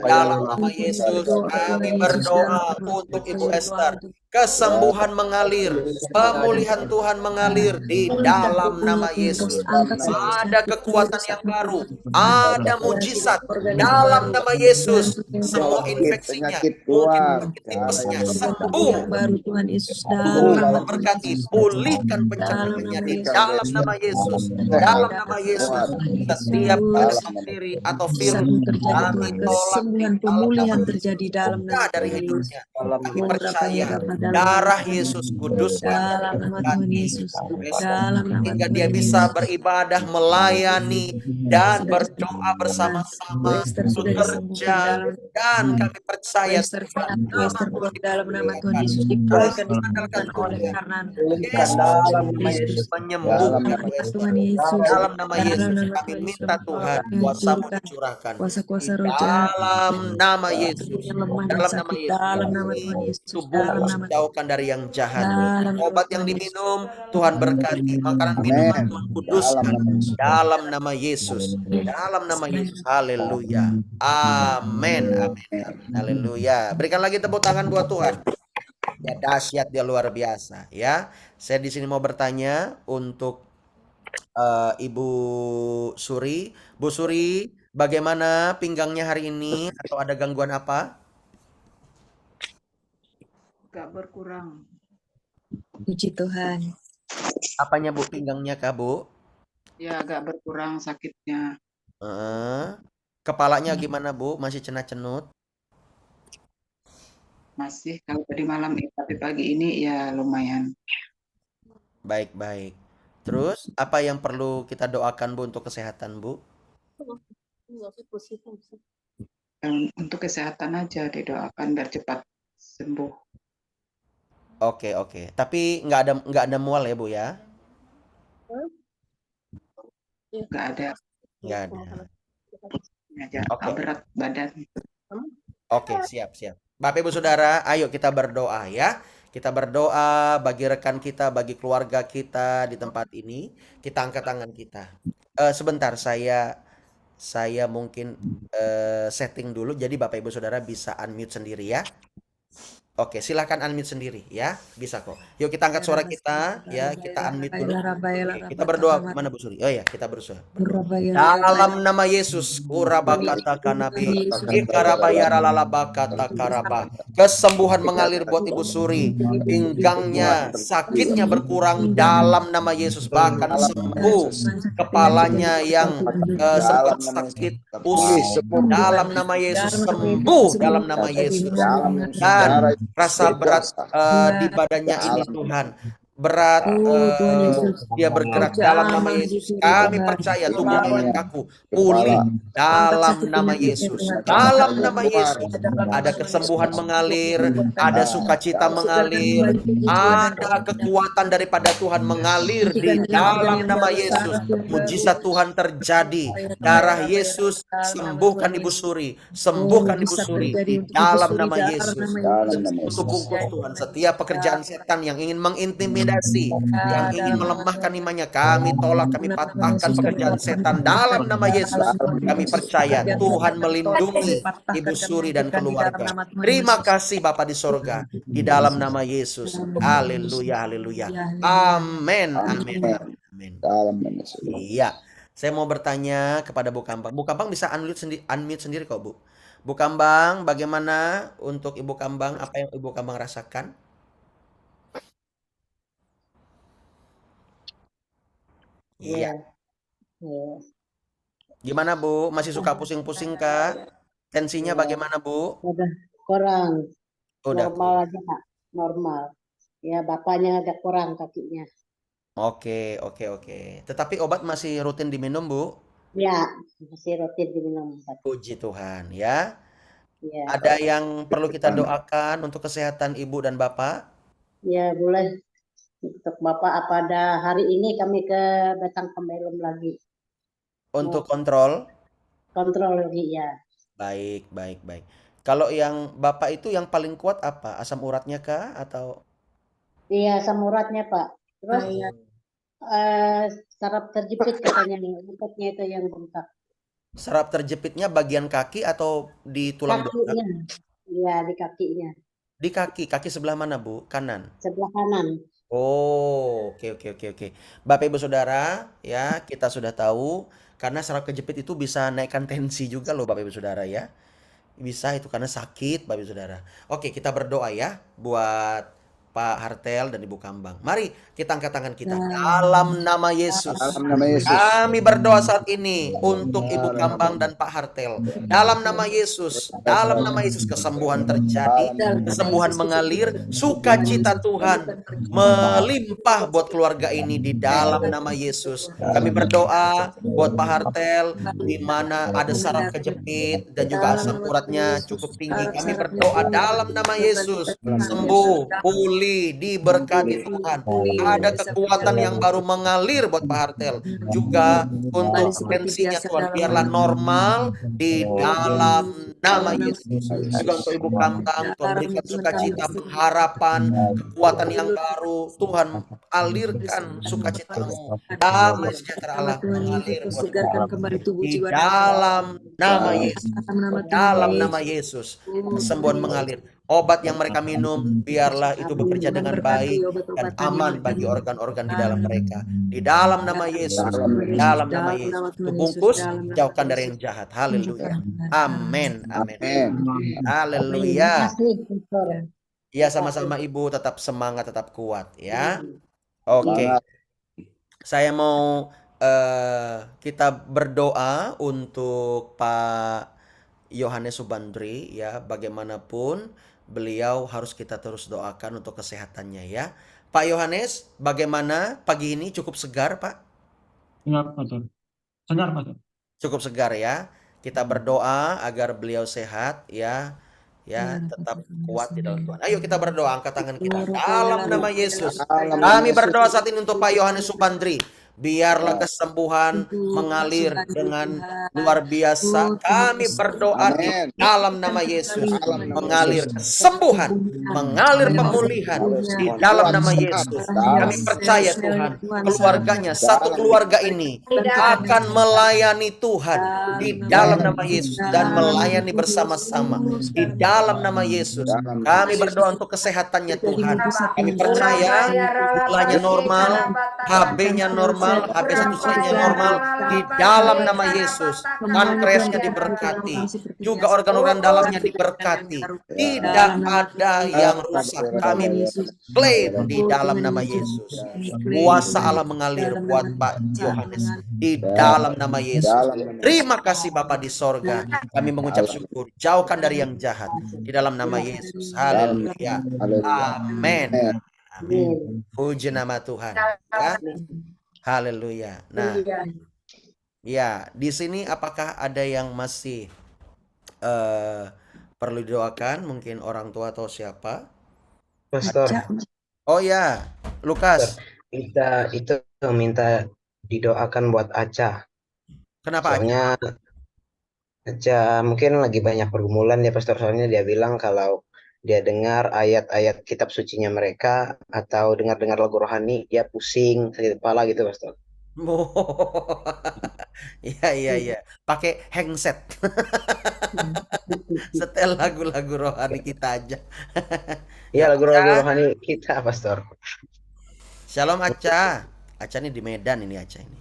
Dalam nama Yesus kami berdoa untuk Ibu Esther. Kesembuhan mengalir, pemulihan Tuhan mengalir di dalam nama Yesus. Ada kekuatan yang baru, ada mujizat dalam nama Yesus. Semua infeksinya, penyakit mungkin keluar. penyakit tipesnya sembuh. yang baru Tuhan Yesus Tuhan dalam memberkati, pulihkan pencernaannya di dalam nama Yesus. Dalam nama Yesus, setiap penyakit diri atau virus Kesembuhan terjadi kami Tuhan, tolak di kesembuhan dalam nama pemulihan Yesus. terjadi dalam Buka nama dari Tuhan Yesus. hidupnya. Kami Oh, percaya dalam nama darah Tuhan Yesus Yesus. kuduskan Dalam nama Tuhan memberkati Yesus. besok Dalam nama hingga dia Tuhan bisa Yesus. beribadah, melayani dan Sudah berdoa disembuhkan. bersama-sama, Esther sudah disembuhkan bekerja, dalam dan kami percaya Esther Tuhan sehat, nama Esther Tuhan kuat dalam nama Tuhan dipermuliakan. Yesus, Kami dipulihkan, mengandalkan disembuhkan oleh Tuhan. karena Yesus dalam Tuhan Yesus. menyembuhkan Dalam Bu nama Esther. Tuhan Yesus, Dalam nama dalam Yesus nama kami Tuhan Yesus, minta Tuhan kuasa-Mu hancurkan dicurahkan kuasa-kuasa di roh jahat, dalam nama tubuh Yesus. yang lemah dan Dalam nama sakit, Yesus dalam nama kami Tuhan Yesus, tubuhmu dalam nama jauhkan dari yang jahat. dalam nama Obat yang Tuhan Yesus. diminum Tuhan berkati, makanan minuman Amin. Tuhan Dalam kuduskan nama Yesus. dalam nama Yesus. Dalam nama Yesus. Haleluya. Amin. Amin. Amin. Haleluya. Berikan lagi tepuk tangan buat Tuhan. Ya dahsyat, dia luar biasa ya. Saya di sini mau bertanya untuk Ibu Suri. Bu Suri, bagaimana pinggangnya hari ini atau ada gangguan apa? Gak berkurang. Puji Tuhan. Apanya Bu, pinggangnya Kak Bu? Ya agak berkurang sakitnya. Kepalanya gimana Bu? Masih cenut-cenut? Masih kalau tadi malam tapi pagi ini ya lumayan. Baik-baik. Terus apa yang perlu kita doakan Bu untuk kesehatan Bu? Untuk kesehatan aja didoakan biar cepat sembuh. Oke, oke. Tapi nggak ada mual ya Bu ya? Nggak ada. Nggak ada. Aja Oke. berat badan. Oke, siap. Bapak Ibu Saudara, ayo kita berdoa ya. Kita berdoa bagi rekan kita, bagi keluarga kita di tempat ini. Kita angkat tangan kita. Sebentar, saya mungkin setting dulu. Jadi Bapak Ibu Saudara bisa unmute sendiri ya. Oke, silakan unmute sendiri ya. Bisa kok. Yuk kita angkat suara kita ya. Kita unmute dulu. Oke, kita berdoa mana Bu Suri? Oh ya, kita berdoa. Dalam nama Yesus, kurabakata kanabi, ikarabayara lalabakata karaba. Kesembuhan mengalir buat Ibu Suri. Pinggangnya, sakitnya berkurang dalam nama Yesus. Bahkan sembuh. Kepalanya yang sempat sakit, pusing. Dalam nama Yesus, sembuh dalam nama Yesus. Dan rasa berat di badannya ini Tuhan. Berat dia bergerak dalam nama Yesus. Kami percaya tubuhnya yang kaku pulih dalam nama Yesus. Dalam nama Yesus ada kesembuhan mengalir, ada sukacita mengalir, ada kekuatan daripada Tuhan mengalir di dalam nama Yesus. Mujizat Tuhan terjadi. Darah Yesus sembuhkan Ibu Suri, sembuhkan Ibu Suri di dalam nama Yesus. Tutup bungkus Tuhan setiap pekerjaan setan yang ingin mengintimidasi, yang ingin melemahkan imannya, kami tolak, kami patahkan pekerjaan setan dalam nama Yesus. Kami percaya Tuhan melindungi Ibu Suri dan keluarga. Terima kasih Bapa di sorga, di dalam nama Yesus. Haleluya, haleluya. Amin, amin, amin. Iya, saya mau bertanya kepada Bu Kambang. Bu Kambang bisa unmute sendiri kok Bu. Bu Kambang, bagaimana untuk Ibu Kambang? Apa yang Ibu Kambang rasakan? Iya. Gimana Bu? Masih suka pusing-pusing kah? Tensinya bagaimana Bu? Udah kurang. Udah Normal aja Kak. Normal. Ya bapaknya agak kurang kakinya. Oke. Tetapi obat masih rutin diminum Bu? Ya masih rutin diminum. Puji Tuhan ya. Ya. Ada yang perlu kita doakan untuk kesehatan Ibu dan Bapak? Ya boleh. Untuk Bapak apa ada hari ini kami ke Betang Pembelum lagi. Untuk kontrol. kontrol ini ya. Baik, baik, baik. Kalau yang Bapak itu yang paling kuat apa? Asam uratnya kah atau Iya, asam uratnya Pak. Terus Saya saraf terjepit katanya nih, ototnya itu yang bengkak. saraf terjepitnya bagian kaki atau di tulang belakang? Kakinya, iya di kakinya, Di kaki, kaki sebelah mana, Bu? Kanan. sebelah kanan. Oh, oke, oke, oke, oke. Bapak Ibu Saudara, ya, kita sudah tahu karena saraf kejepit itu bisa naikkan tensi juga loh Bapak Ibu Saudara ya. Bisa itu karena sakit Bapak Ibu Saudara. Oke, kita berdoa ya buat Pak Hartel dan Ibu Kambang. Mari kita angkat tangan kita dalam nama Yesus. Dalam nama Yesus. Kami berdoa saat ini untuk Ibu Kambang dan Pak Hartel. Dalam nama Yesus, dalam nama Yesus kesembuhan terjadi, kesembuhan mengalir, sukacita Tuhan melimpah buat keluarga ini di dalam nama Yesus. Kami berdoa buat Pak Hartel di mana ada saraf kejepit dan juga asam uratnya cukup tinggi. Kami berdoa dalam nama Yesus, sembuh, pulih, diberkati Tuhan. Ada kekuatan yang baru mengalir buat Pak Hartel. Juga untuk tensinya Tuhan biarlah normal di dalam nama Yesus. Juga untuk Ibu Kambang Tuhan berikan sukacita, pengharapan, kekuatan yang baru. Tuhan alirkan sukacitamu, damai sejahtera Allah mengalir buat segarkan kembali tubuh di jiwa dalam nama Yesus. nama Dalam nama Yesus kesembuhan mengalir. Obat yang mereka minum biarlah itu bekerja dengan baik dan aman bagi organ-organ di dalam mereka. Di dalam nama Yesus, dalam nama Yesus. Itu bungkus, jauhkan dari yang jahat. Haleluya. Amin. Amin. Haleluya. Terima kasih, Pastor. Ya, sama-sama Ibu, tetap semangat, tetap kuat ya. Oke. Saya mau kita berdoa untuk Pak Yohanes Subandri ya, bagaimanapun beliau harus kita terus doakan untuk kesehatannya ya. Pak Yohanes, bagaimana pagi ini? Cukup segar, Pak? Segar, Pastor. Segar, Pastor. Cukup segar ya. Kita berdoa agar beliau sehat ya. Ya, tetap kuat di dalam Tuhan. Ayo kita berdoa, angkat tangan kita dalam nama Yesus. Kami berdoa saat ini untuk Pak Yohanes Subandri. Biarlah kesembuhan mengalir dengan luar biasa. Kami berdoa di dalam nama Yesus. Mengalir kesembuhan, mengalir pemulihan di dalam nama Yesus. Kami percaya Tuhan, keluarganya, satu keluarga ini akan melayani Tuhan di dalam nama Yesus dan melayani bersama-sama di dalam nama Yesus. Kami berdoa untuk kesehatannya Tuhan. Kami percaya gulanya normal, HB-nya normal, HB1C-nya normal di dalam nama Yesus. Pankreasnya diberkati, juga organ-organ dalamnya diberkati. Tidak ada yang rusak. Kami klaim di dalam nama Yesus. Kuasa Allah mengalir buat Pak Yohanes di dalam nama Yesus. Terima kasih Bapa di sorga. Kami mengucap syukur. Jauhkan dari yang jahat di dalam nama Yesus. Haleluya. Amin. Amin. Puji nama Tuhan. Ya. Haleluya. Nah, ya, di sini apakah ada yang masih perlu didoakan? Mungkin orang tua atau siapa? Pastor, Oh ya, Lukas. kita itu minta didoakan buat Aca. Kenapa aja? Soalnya Aca mungkin lagi banyak pergumulan ya Pastor. Soalnya dia bilang kalau dia dengar ayat-ayat kitab sucinya mereka atau dengar-dengar lagu rohani, dia pusing, sakit kepala gitu Pastor. Iya. Pakai handset. Setel lagu-lagu rohani kita aja. Iya, lagu-lagu rohani kita Pastor. Shalom Aca. Aca nih di Medan ini Aca ini.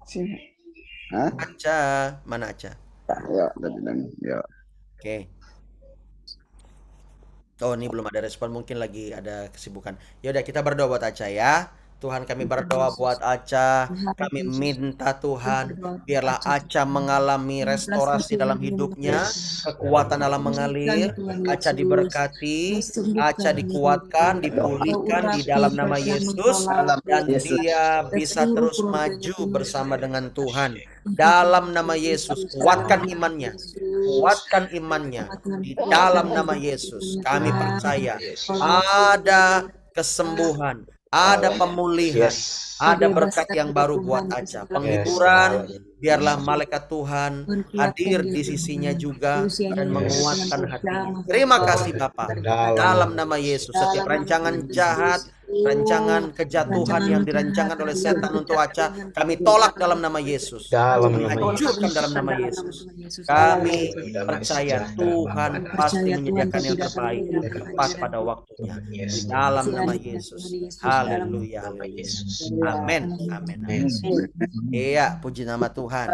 Sini. Hah? Aca, mana Aca? Ya, dan ya. Oke. Oh, ini belum ada respon, mungkin lagi ada kesibukan. Ya udah, kita berdoa buat Aca ya. Tuhan, kami berdoa buat Aca. Kami minta Tuhan, biarlah Aca mengalami restorasi dalam hidupnya, kekuatan Allah mengalir, Aca diberkati, Aca dikuatkan, dipulihkan di dalam nama Yesus, dan dia bisa terus maju bersama dengan Tuhan. Dalam nama Yesus, kuatkan imannya di dalam nama Yesus. Kami percaya ada kesembuhan, ada Haleluya. pemulihan, Yes. ada Bebaskan berkat yang juga baru Tuhan buat dari Aca. segala Penghiburan, Haleluya. biarlah malaikat Tuhan Tuhan hadir kuatkan di dia sisinya Tuhan. juga Usianya dan yang menguatkan Tuhan hatinya. jamah Terima Tuhan. kasih Bapak. Dalam Dalam nama nama Yesus. Yesus, setiap Dalam nama rancangan Tuhan jahat, Yesus. rancangan Oh, kejatuhan rancangan yang jahat, dirancangkan oleh rancangan setan untuk Aca, kejatuhan, kami tolak dalam nama rancangan Yesus. Dalam Kami nama Yesus. hancurkan dalam nama dalam nama Yesus. Tuhan Yesus. Kami Damai percaya sejahtera Tuhan Bapa dalam pasti Percaya Tuhan menyediakan kau yang tidak akan terbaik memberikan dan nama tepat kehancuran. pada waktunya. Tuhan Di Yesus. dalam Kasih nama anugerah Yesus. Tuhan Yesus dalam Haleluya. Nama Yesus. Amin. dalam Amin. nama Amin. Yesus. Iya, puji nama Tuhan.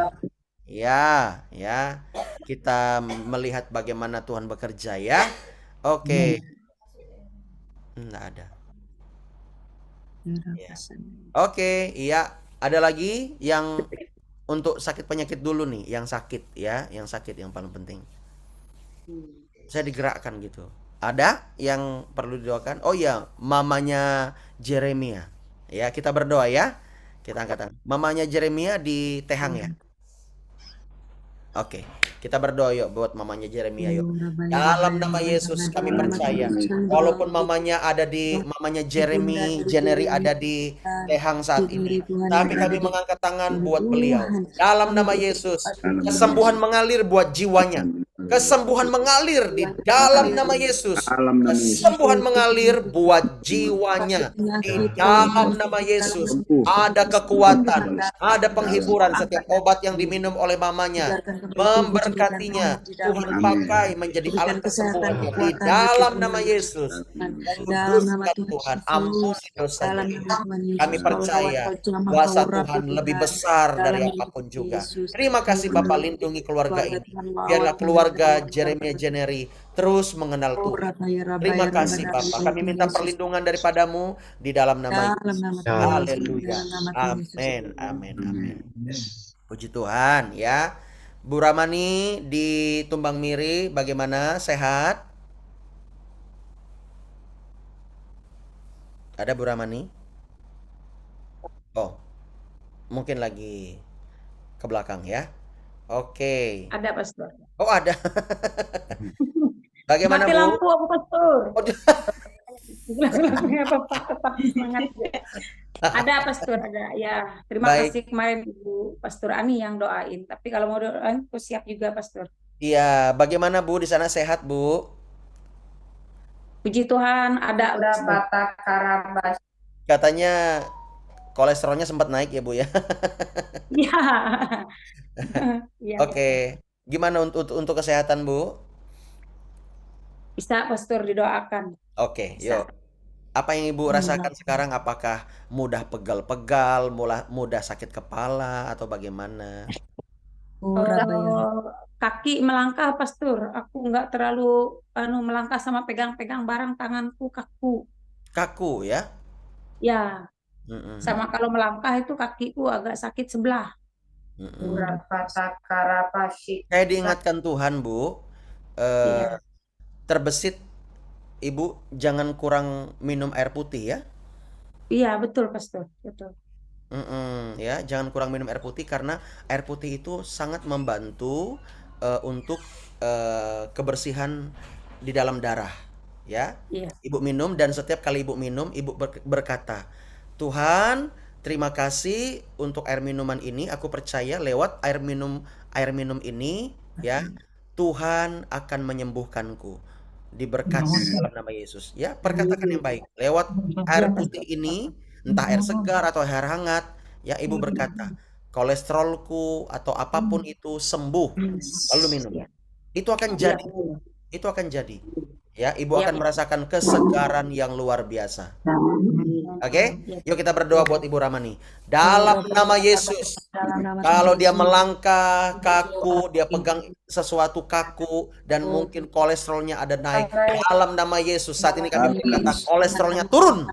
Ya, ya. Kita melihat bagaimana Tuhan bekerja ya. Oke. Enggak ada. Ya. Oke, iya. Ada lagi yang untuk sakit penyakit dulu nih, yang sakit ya, yang sakit yang paling penting. Saya digerakkan gitu. Ada yang perlu didoakan? Oh ya, mamanya Jeremia. Ya, kita berdoa ya. Kita angkat tangan. Mamanya Jeremia di Tehang ya. Oke, kita berdoa yuk buat mamanya Jeremia yuk. Dalam nama Yesus kami percaya. Walaupun mamanya ada di mamanya Jeneri ada di Tehang saat ini. Tapi kami mengangkat tangan buat beliau. Dalam nama Yesus, kesembuhan mengalir buat jiwanya. Kesembuhan mengalir di dalam nama Yesus. Dalam nama Yesus. Kesembuhan mengalir buat jiwanya. Di dalam nama Yesus. Ada kekuatan, ada penghiburan. Setiap obat yang diminum oleh mamanya memberkatinya. Tuhan pakai menjadi alat kesembuhannya. Di dalam nama Yesus. Kuduskan Tuhan, ampuni dosanya. Kami percaya kuasa Tuhan lebih besar dari apapun juga. Terima kasih Bapak, lindungi keluarga ini. Biarlah keluarga Jeremia Jeneri terus mengenal Tuhan. Terima kasih Bapak. Kami minta perlindungan daripadamu di dalam nama Yesus. Haleluya. Amin. Amin. Amin. Puji Tuhan ya. Bu Ramani di Tumbang Miri bagaimana? Sehat? Ada Bu Ramani? Oh, mungkin lagi ke belakang ya. Oke. Ada, Pastor. Oh, ada. Bagaimana Mati Bu? lampu aku, Pastor. Oh, Lagu-lagunya Bapak tetap semangat. Ada, Pastor, ada. Ya, terima Baik. kasih kemarin Ibu Pastor Ani yang doain. Tapi kalau mau doain, aku siap juga, Pastor. Iya, bagaimana Bu di sana, sehat Bu? Puji Tuhan, ada Berapa takarabas? Katanya kolesterolnya sempat naik ya Bu ya. Iya. Iya, Oke. Gimana untuk kesehatan Bu? bisa, Pastor, didoakan. Oke, Bisa. yuk. Apa yang Ibu rasakan sekarang? Apakah mudah pegal-pegal, mudah sakit kepala atau bagaimana? Kalau kaki melangkah, Pastor, aku nggak terlalu melangkah sama pegang-pegang barang, tanganku kaku. Kaku ya? Ya, Mm-mm. sama kalau melangkah itu kakiku agak sakit sebelah. Mm-mm. Berapa takarabasi? Saya diingatkan Tuhan Bu, Iya. terbesit Ibu jangan kurang minum air putih ya. Iya, betul, Pastor. Betul. Ya, jangan kurang minum air putih karena air putih itu sangat membantu untuk kebersihan di dalam darah, ya. Iya. Ibu minum dan setiap kali Ibu minum, Ibu berkata, Tuhan, terima kasih untuk air minuman ini. Aku percaya lewat air minum ini, ya, Tuhan akan menyembuhkanku. Diberkati dalam nama Yesus. Ya, perkatakan yang baik. Lewat air putih ini, entah air segar atau air hangat, ya Ibu berkata, kolesterolku atau apapun itu sembuh. Lalu minum. Iya. Itu akan Iya. jadi. Itu akan jadi. Ya, Ibu Iya. akan merasakan kesegaran yang luar biasa. Oke? Iya. Yuk kita berdoa buat Ibu Ramani. Dalam nama Yesus. Dalam nama Kalau Tuhan dia Yesus. melangkah kaku, dia pegang sesuatu kaku dan mungkin kolesterolnya ada naik. Dalam nama Yesus, saat ini kami berkata kolesterolnya turun.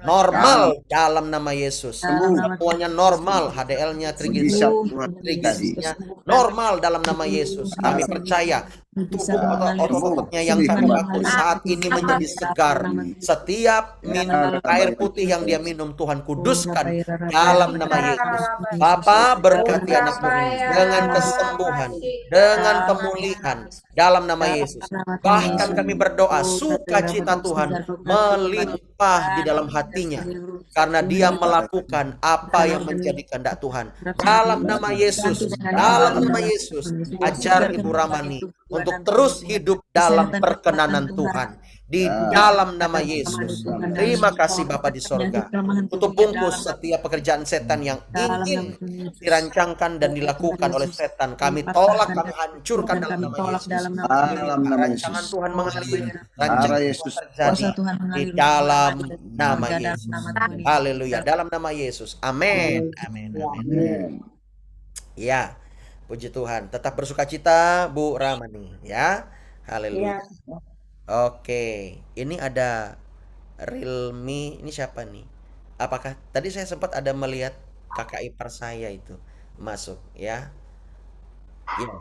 Normal dalam nama Yesus. Semuanya normal, HDL-nya, triglyceridnya normal dalam nama Yesus. Kami percaya bisa tubuh atau mengalir otot-ototnya yang Sembuh, kaku Mbak. saat ini menjadi segar. Setiap minum air putih yang dia minum, Tuhan kuduskan dalam nama Yesus. Bapa, berkati anakmu dengan kesembuhan, dengan pemulihan dalam nama Yesus. Bahkan kami berdoa sukacita Tuhan melimpah di dalam hatinya karena dia melakukan apa yang menjadi kehendak Tuhan. Dalam nama Yesus, dalam nama Yesus, ajar Ibu Ramani untuk terus hidup dalam perkenanan Tuhan. Di dalam nama Yesus. Terima kasih Bapa di sorga. Tutup bungkus setiap pekerjaan setan yang ingin dirancangkan dan dilakukan oleh setan. Kami tolak, kami hancurkan dalam nama Yesus. Dalam nama Rancangan Yesus. Tuhan mengalir, Arah rancangan Yesus. Tuhan terjadi di dalam nama Yesus. Haleluya, dalam nama Yesus. Amin. Amin. Amin. Amin. Ya, puji Tuhan. Tetap bersukacita Bu Ramani ya. Haleluya. Oke, ini ada Realme, ini siapa nih? Apakah tadi saya sempat ada melihat kakak ipar saya itu masuk ya? Iya.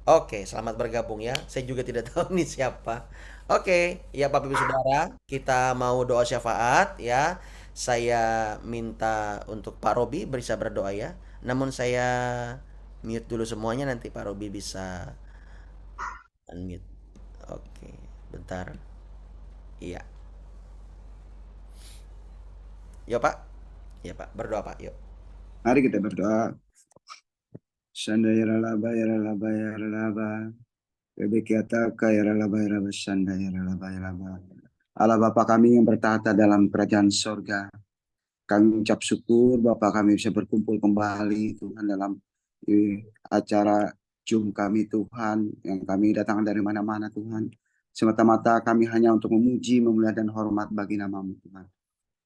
Oke, selamat bergabung ya. Saya juga tidak tahu nih siapa. Oke, ya Bapak Ibu Saudara, kita mau doa syafaat ya. Saya minta untuk Pak Robi bisa berdoa ya. Namun saya mute dulu semuanya, nanti Pak Robi bisa unmute. Oke, bentar. Iya. Yuk Pak. Ya Pak, berdoa Pak, yuk. Mari kita berdoa. Sanda yaralaba yaralaba yaralaba. Bebekiataka yaralaba yaralaba sanda yaralaba yaralaba. Allah Bapa kami yang bertahta dalam kerajaan sorga. Kami ucap syukur Bapa kami bisa berkumpul kembali Tuhan dalam acara Zoom kami Tuhan. Yang kami datang dari mana-mana Tuhan. Semata-mata kami hanya untuk memuji, memuliakan dan hormat bagi nama-Mu Tuhan.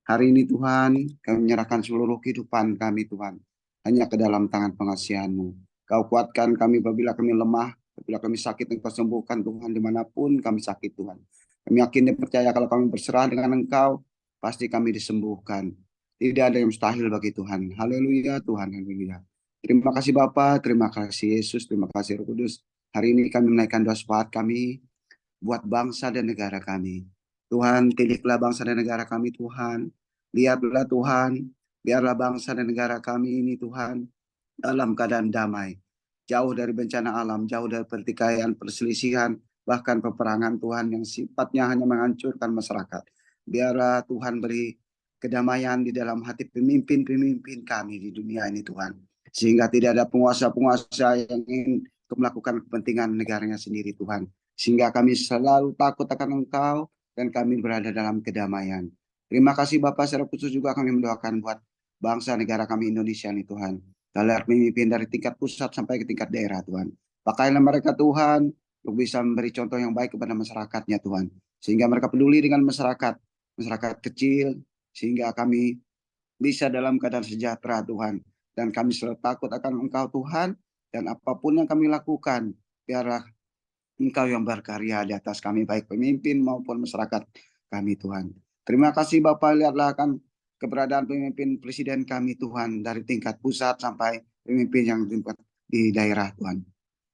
Hari ini Tuhan, kami menyerahkan seluruh kehidupan kami Tuhan, hanya ke dalam tangan pengasihan-Mu. Kau kuatkan kami apabila kami lemah, apabila kami sakit, Engkau sembuhkan Tuhan, dimanapun kami sakit Tuhan. Kami yakin dan percaya kalau kami berserah dengan Engkau, pasti kami disembuhkan. Tidak ada yang mustahil bagi Tuhan. Haleluya Tuhan, haleluya. Terima kasih Bapa, terima kasih Yesus, terima kasih Roh Kudus. Hari ini kami menaikkan doa syafaat kami buat bangsa dan negara kami. Tuhan, tidiklah bangsa dan negara kami Tuhan. Lihatlah Tuhan, biarlah bangsa dan negara kami ini Tuhan dalam keadaan damai. Jauh dari bencana alam, jauh dari pertikaian, perselisihan, bahkan peperangan Tuhan yang sifatnya hanya menghancurkan masyarakat. Biarlah Tuhan beri kedamaian di dalam hati pemimpin-pemimpin kami di dunia ini Tuhan. Sehingga tidak ada penguasa-penguasa yang ingin melakukan kepentingan negaranya sendiri Tuhan. Sehingga kami selalu takut akan Engkau dan kami berada dalam kedamaian. Terima kasih Bapak, secara khusus juga kami mendoakan buat bangsa negara kami Indonesia nih Tuhan. Kalian pemimpin dari tingkat pusat sampai ke tingkat daerah Tuhan. Pakailah mereka Tuhan untuk bisa memberi contoh yang baik kepada masyarakatnya Tuhan. Sehingga mereka peduli dengan masyarakat kecil. Sehingga kami bisa dalam keadaan sejahtera Tuhan. Dan kami selalu takut akan Engkau Tuhan. Dan apapun yang kami lakukan, biarlah Engkau yang berkarya di atas kami, baik pemimpin maupun masyarakat kami Tuhan. Terima kasih Bapak, lihatlah kan keberadaan pemimpin presiden kami Tuhan, dari tingkat pusat sampai pemimpin yang di daerah Tuhan.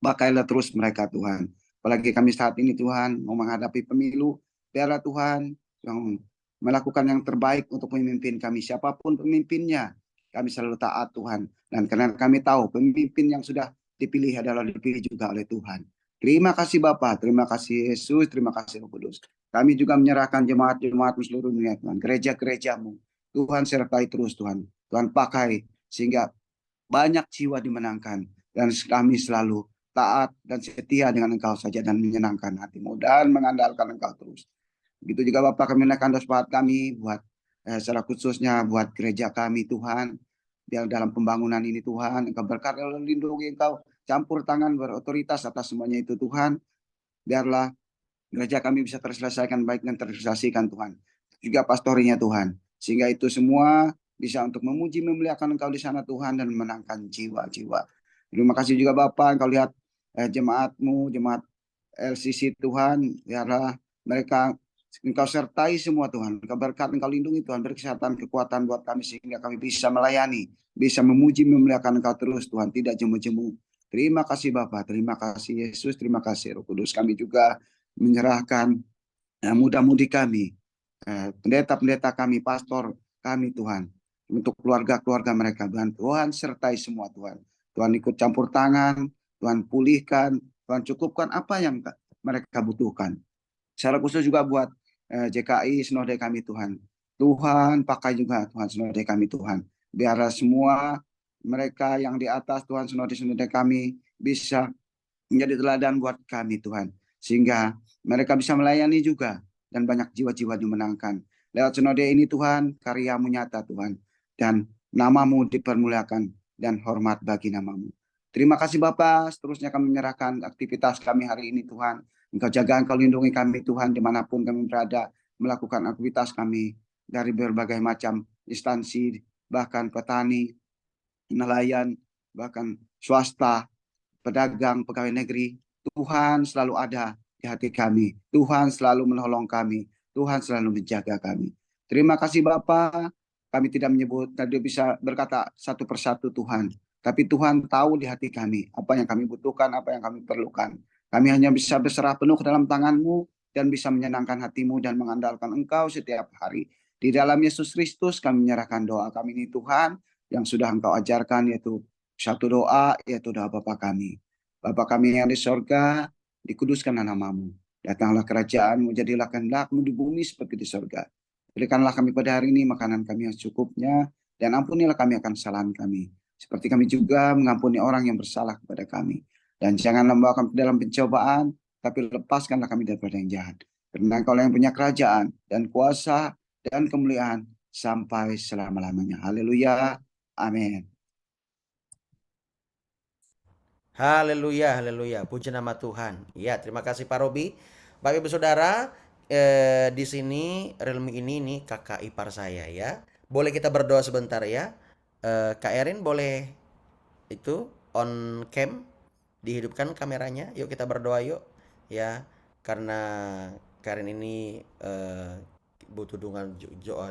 Pakailah terus mereka Tuhan. Apalagi kami saat ini Tuhan mau menghadapi pemilu, biarlah Tuhan yang melakukan yang terbaik untuk pemimpin kami, siapapun pemimpinnya. Kami selalu taat Tuhan. Dan karena kami tahu pemimpin yang sudah dipilih adalah dipilih juga oleh Tuhan. Terima kasih Bapak, terima kasih Yesus, terima kasih Roh Kudus. Kami juga menyerahkan jemaat-jemaat-Mu seluruh dunia Tuhan, gereja-gereja-Mu. Tuhan sertai terus Tuhan. Tuhan pakai sehingga banyak jiwa dimenangkan. Dan kami selalu taat dan setia dengan Engkau saja dan menyenangkan hati-Mu dan mengandalkan Engkau terus. Begitu juga Bapak kami menaikkan doa syafaat kami buat secara khususnya buat gereja kami Tuhan. Yang dalam pembangunan ini Tuhan, Engkau berkati dan lindungi Engkau. Campur tangan berotoritas atas semuanya itu Tuhan. Biarlah gereja kami bisa terselesaikan baik dan terrealisasikan Tuhan. Juga pastorinya Tuhan. Sehingga itu semua bisa untuk memuji memuliakan Engkau di sana Tuhan dan menangkan jiwa-jiwa. Terima kasih juga Bapak, Engkau lihat jemaat-Mu, jemaat LCC Tuhan. Biarlah mereka Engkau sertai semua Tuhan. Engkau berkati, Engkau lindungi Tuhan. Beri kesehatan, kekuatan buat kami sehingga kami bisa melayani. Bisa memuji memuliakan Engkau terus Tuhan. Tidak jemu-jemu. Terima kasih Bapa, terima kasih Yesus, terima kasih Roh Kudus. Kami juga menyerahkan muda-mudi kami, pendeta-pendeta kami, pastor kami Tuhan, untuk keluarga-keluarga mereka. Tuhan sertai semua Tuhan. Tuhan ikut campur tangan, Tuhan pulihkan, Tuhan cukupkan apa yang mereka butuhkan. Secara khusus juga buat JKI Sinode kami Tuhan. Tuhan pakai juga Tuhan Sinode kami Tuhan. Biar semua mereka yang di atas Tuhan Sinode kami bisa menjadi teladan buat kami Tuhan. Sehingga mereka bisa melayani juga dan banyak jiwa-jiwa dimenangkan. Lewat Sinode ini Tuhan, karya-Mu nyata Tuhan. Dan nama-Mu dipermuliakan dan hormat bagi nama-Mu. Terima kasih Bapak, seterusnya kami menyerahkan aktivitas kami hari ini Tuhan. Engkau jaga, Engkau lindungi kami Tuhan dimanapun kami berada, melakukan aktivitas kami dari berbagai macam instansi, bahkan petani, nelayan, bahkan swasta, pedagang, pegawai negeri. Tuhan selalu ada di hati kami. Tuhan selalu menolong kami. Tuhan selalu menjaga kami. Terima kasih Bapak. Kami tidak menyebut, tadi bisa berkata satu persatu Tuhan. Tapi Tuhan tahu di hati kami apa yang kami butuhkan, apa yang kami perlukan. Kami hanya bisa berserah penuh ke dalam tangan-Mu dan bisa menyenangkan hati-Mu dan mengandalkan Engkau setiap hari. Di dalam Yesus Kristus kami menyerahkan doa kami ini Tuhan yang sudah Engkau ajarkan, yaitu satu doa, yaitu doa Bapa kami. Bapa kami yang di sorga, dikuduskan nama-Mu. Datanglah kerajaan-Mu, jadilah kehendak-Mu di bumi seperti di sorga. Berikanlah kami pada hari ini makanan kami yang secukupnya, dan ampunilah kami akan kesalahan kami. Seperti kami juga mengampuni orang yang bersalah kepada kami. Dan janganlah membawa kami ke dalam pencobaan, tapi lepaskanlah kami daripada yang jahat. Karena Engkau yang punya kerajaan dan kuasa dan kemuliaan sampai selama-lamanya. Haleluya. Amin. Haleluya, haleluya. Puji nama Tuhan. Ya, terima kasih Pak Robi. Bapak Ibu Saudara, di sini Relmi ini nih kakak ipar saya ya. Boleh kita berdoa sebentar ya. Kak Erin boleh itu on cam, dihidupkan kameranya. Yuk kita berdoa yuk. Ya, karena Kak Erin ini butuh doa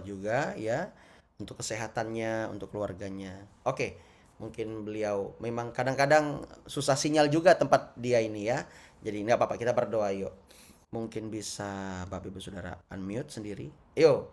juga ya, untuk kesehatannya, untuk keluarganya. Oke. Mungkin beliau memang kadang-kadang susah sinyal juga tempat dia ini ya. Jadi nggak apa-apa, kita berdoa yuk. Mungkin bisa Bapak Ibu Saudara unmute sendiri. Yuk.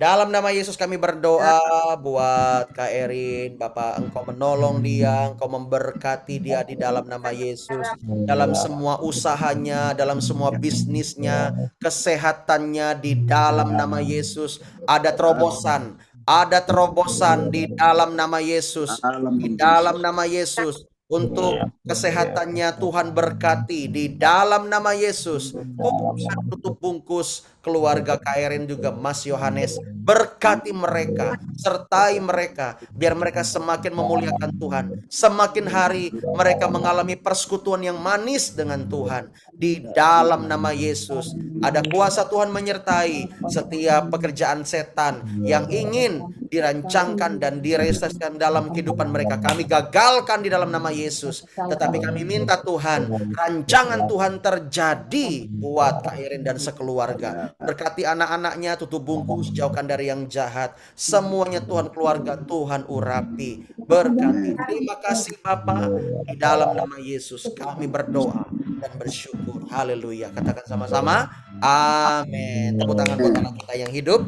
Dalam nama Yesus kami berdoa buat Kak Erin. Bapak, Engkau menolong dia, Engkau memberkati dia di dalam nama Yesus. Dalam semua usahanya, dalam semua bisnisnya, kesehatannya di dalam nama Yesus. Ada terobosan. Ada terobosan di dalam nama Yesus. Di dalam nama Yesus. Untuk kesehatannya Tuhan berkati di dalam nama Yesus. Tuhan tutup bungkus keluarga Kak Erin juga Mas Yohanes. Berkati mereka, sertai mereka, biar mereka semakin memuliakan Tuhan. Semakin hari mereka mengalami persekutuan yang manis dengan Tuhan. Di dalam nama Yesus, ada kuasa Tuhan menyertai setiap pekerjaan setan yang ingin dirancangkan dan direalisasikan dalam kehidupan mereka. Kami gagalkan di dalam nama Yesus. Tetapi kami minta Tuhan, rancangan Tuhan terjadi buat Kak Erin dan sekeluarga. Berkati anak-anaknya, tutup bungkus, jauhkan dari yang jahat. Semuanya Tuhan, keluarga Tuhan urapi. Berkati. Terima kasih Bapa. Di dalam nama Yesus kami berdoa dan bersyukur. Haleluya. Katakan sama-sama. Amin. Tepuk tangan buat anak kita yang hidup.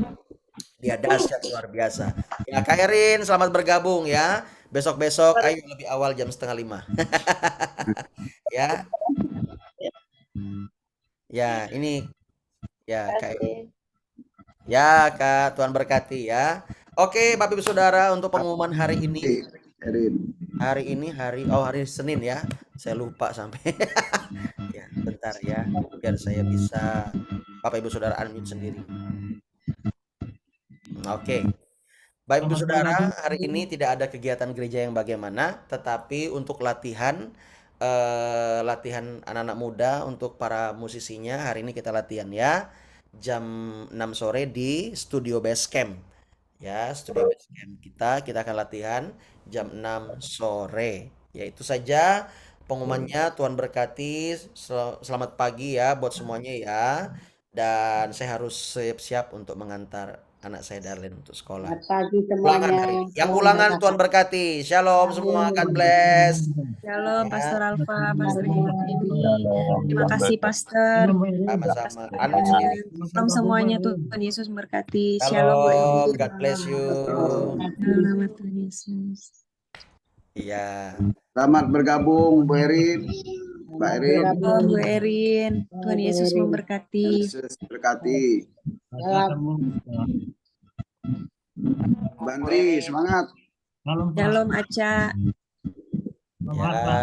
Dia dahsyat luar biasa. Ya Kak Erin, selamat bergabung ya. Besok-besok ayo lebih awal jam 4:30. Ya. Ya, ini ya Kak Erin. Ya Kak, Tuhan berkati ya. Oke, Bapak Ibu Saudara, untuk pengumuman hari ini. Hari ini hari Senin ya. Saya lupa sampai. Ya, bentar ya. Biar saya bisa Bapak Ibu Saudara unmute sendiri. Oke. Bapak Ibu Saudara, hari ini tidak ada kegiatan gereja yang bagaimana, tetapi untuk latihan anak-anak muda untuk para musisinya hari ini kita latihan ya. Jam 6 sore di Studio Basecamp. Ya, Studio Basecamp kita akan latihan jam 6 sore. Ya, itu saja pengumumannya. Tuhan berkati. Selamat pagi ya buat semuanya ya. Dan saya harus siap-siap untuk mengantar anak saya Darlene untuk sekolah. Selamat pagi Ulangan semuanya. hari ini. Yang Salam ulangan berkah. Tuhan berkati. Shalom semua. God bless. Shalom, Ya, Pastor Alfa, Pastor Shalom. Dewi. Terima kasih, Pastor. sama-sama. Pastor Anu sendiri. Shalom semuanya, Tuhan Yesus memberkati. Shalom, Bu Evi. Shalom. God bless you. Selamat Tuhan Yesus. Iya. Selamat bergabung Bu Erin, Mbak Selamat Erin. bergabung. Shalom, Bu Erin. Tuhan Yesus Erin. memberkati. Yesus berkati. Salam. Bandri, semangat. Shalom, Aca. Ya.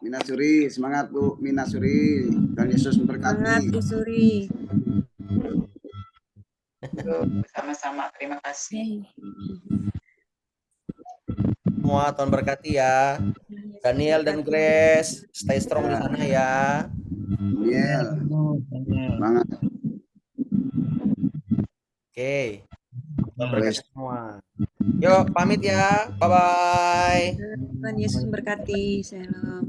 Mina Suri, semangat Bu Mina Suri. Dan Yesus Semangat, memberkati. Bu Suri. Sama-sama, terima kasih. Semua Tuhan berkati ya. Daniel dan Grace, stay strong di sana ya. Daniel, semangat. Oke. Tuhan berkati semua. Yuk, pamit ya. Bye-bye. Tuhan Yesus memberkati. Shalom.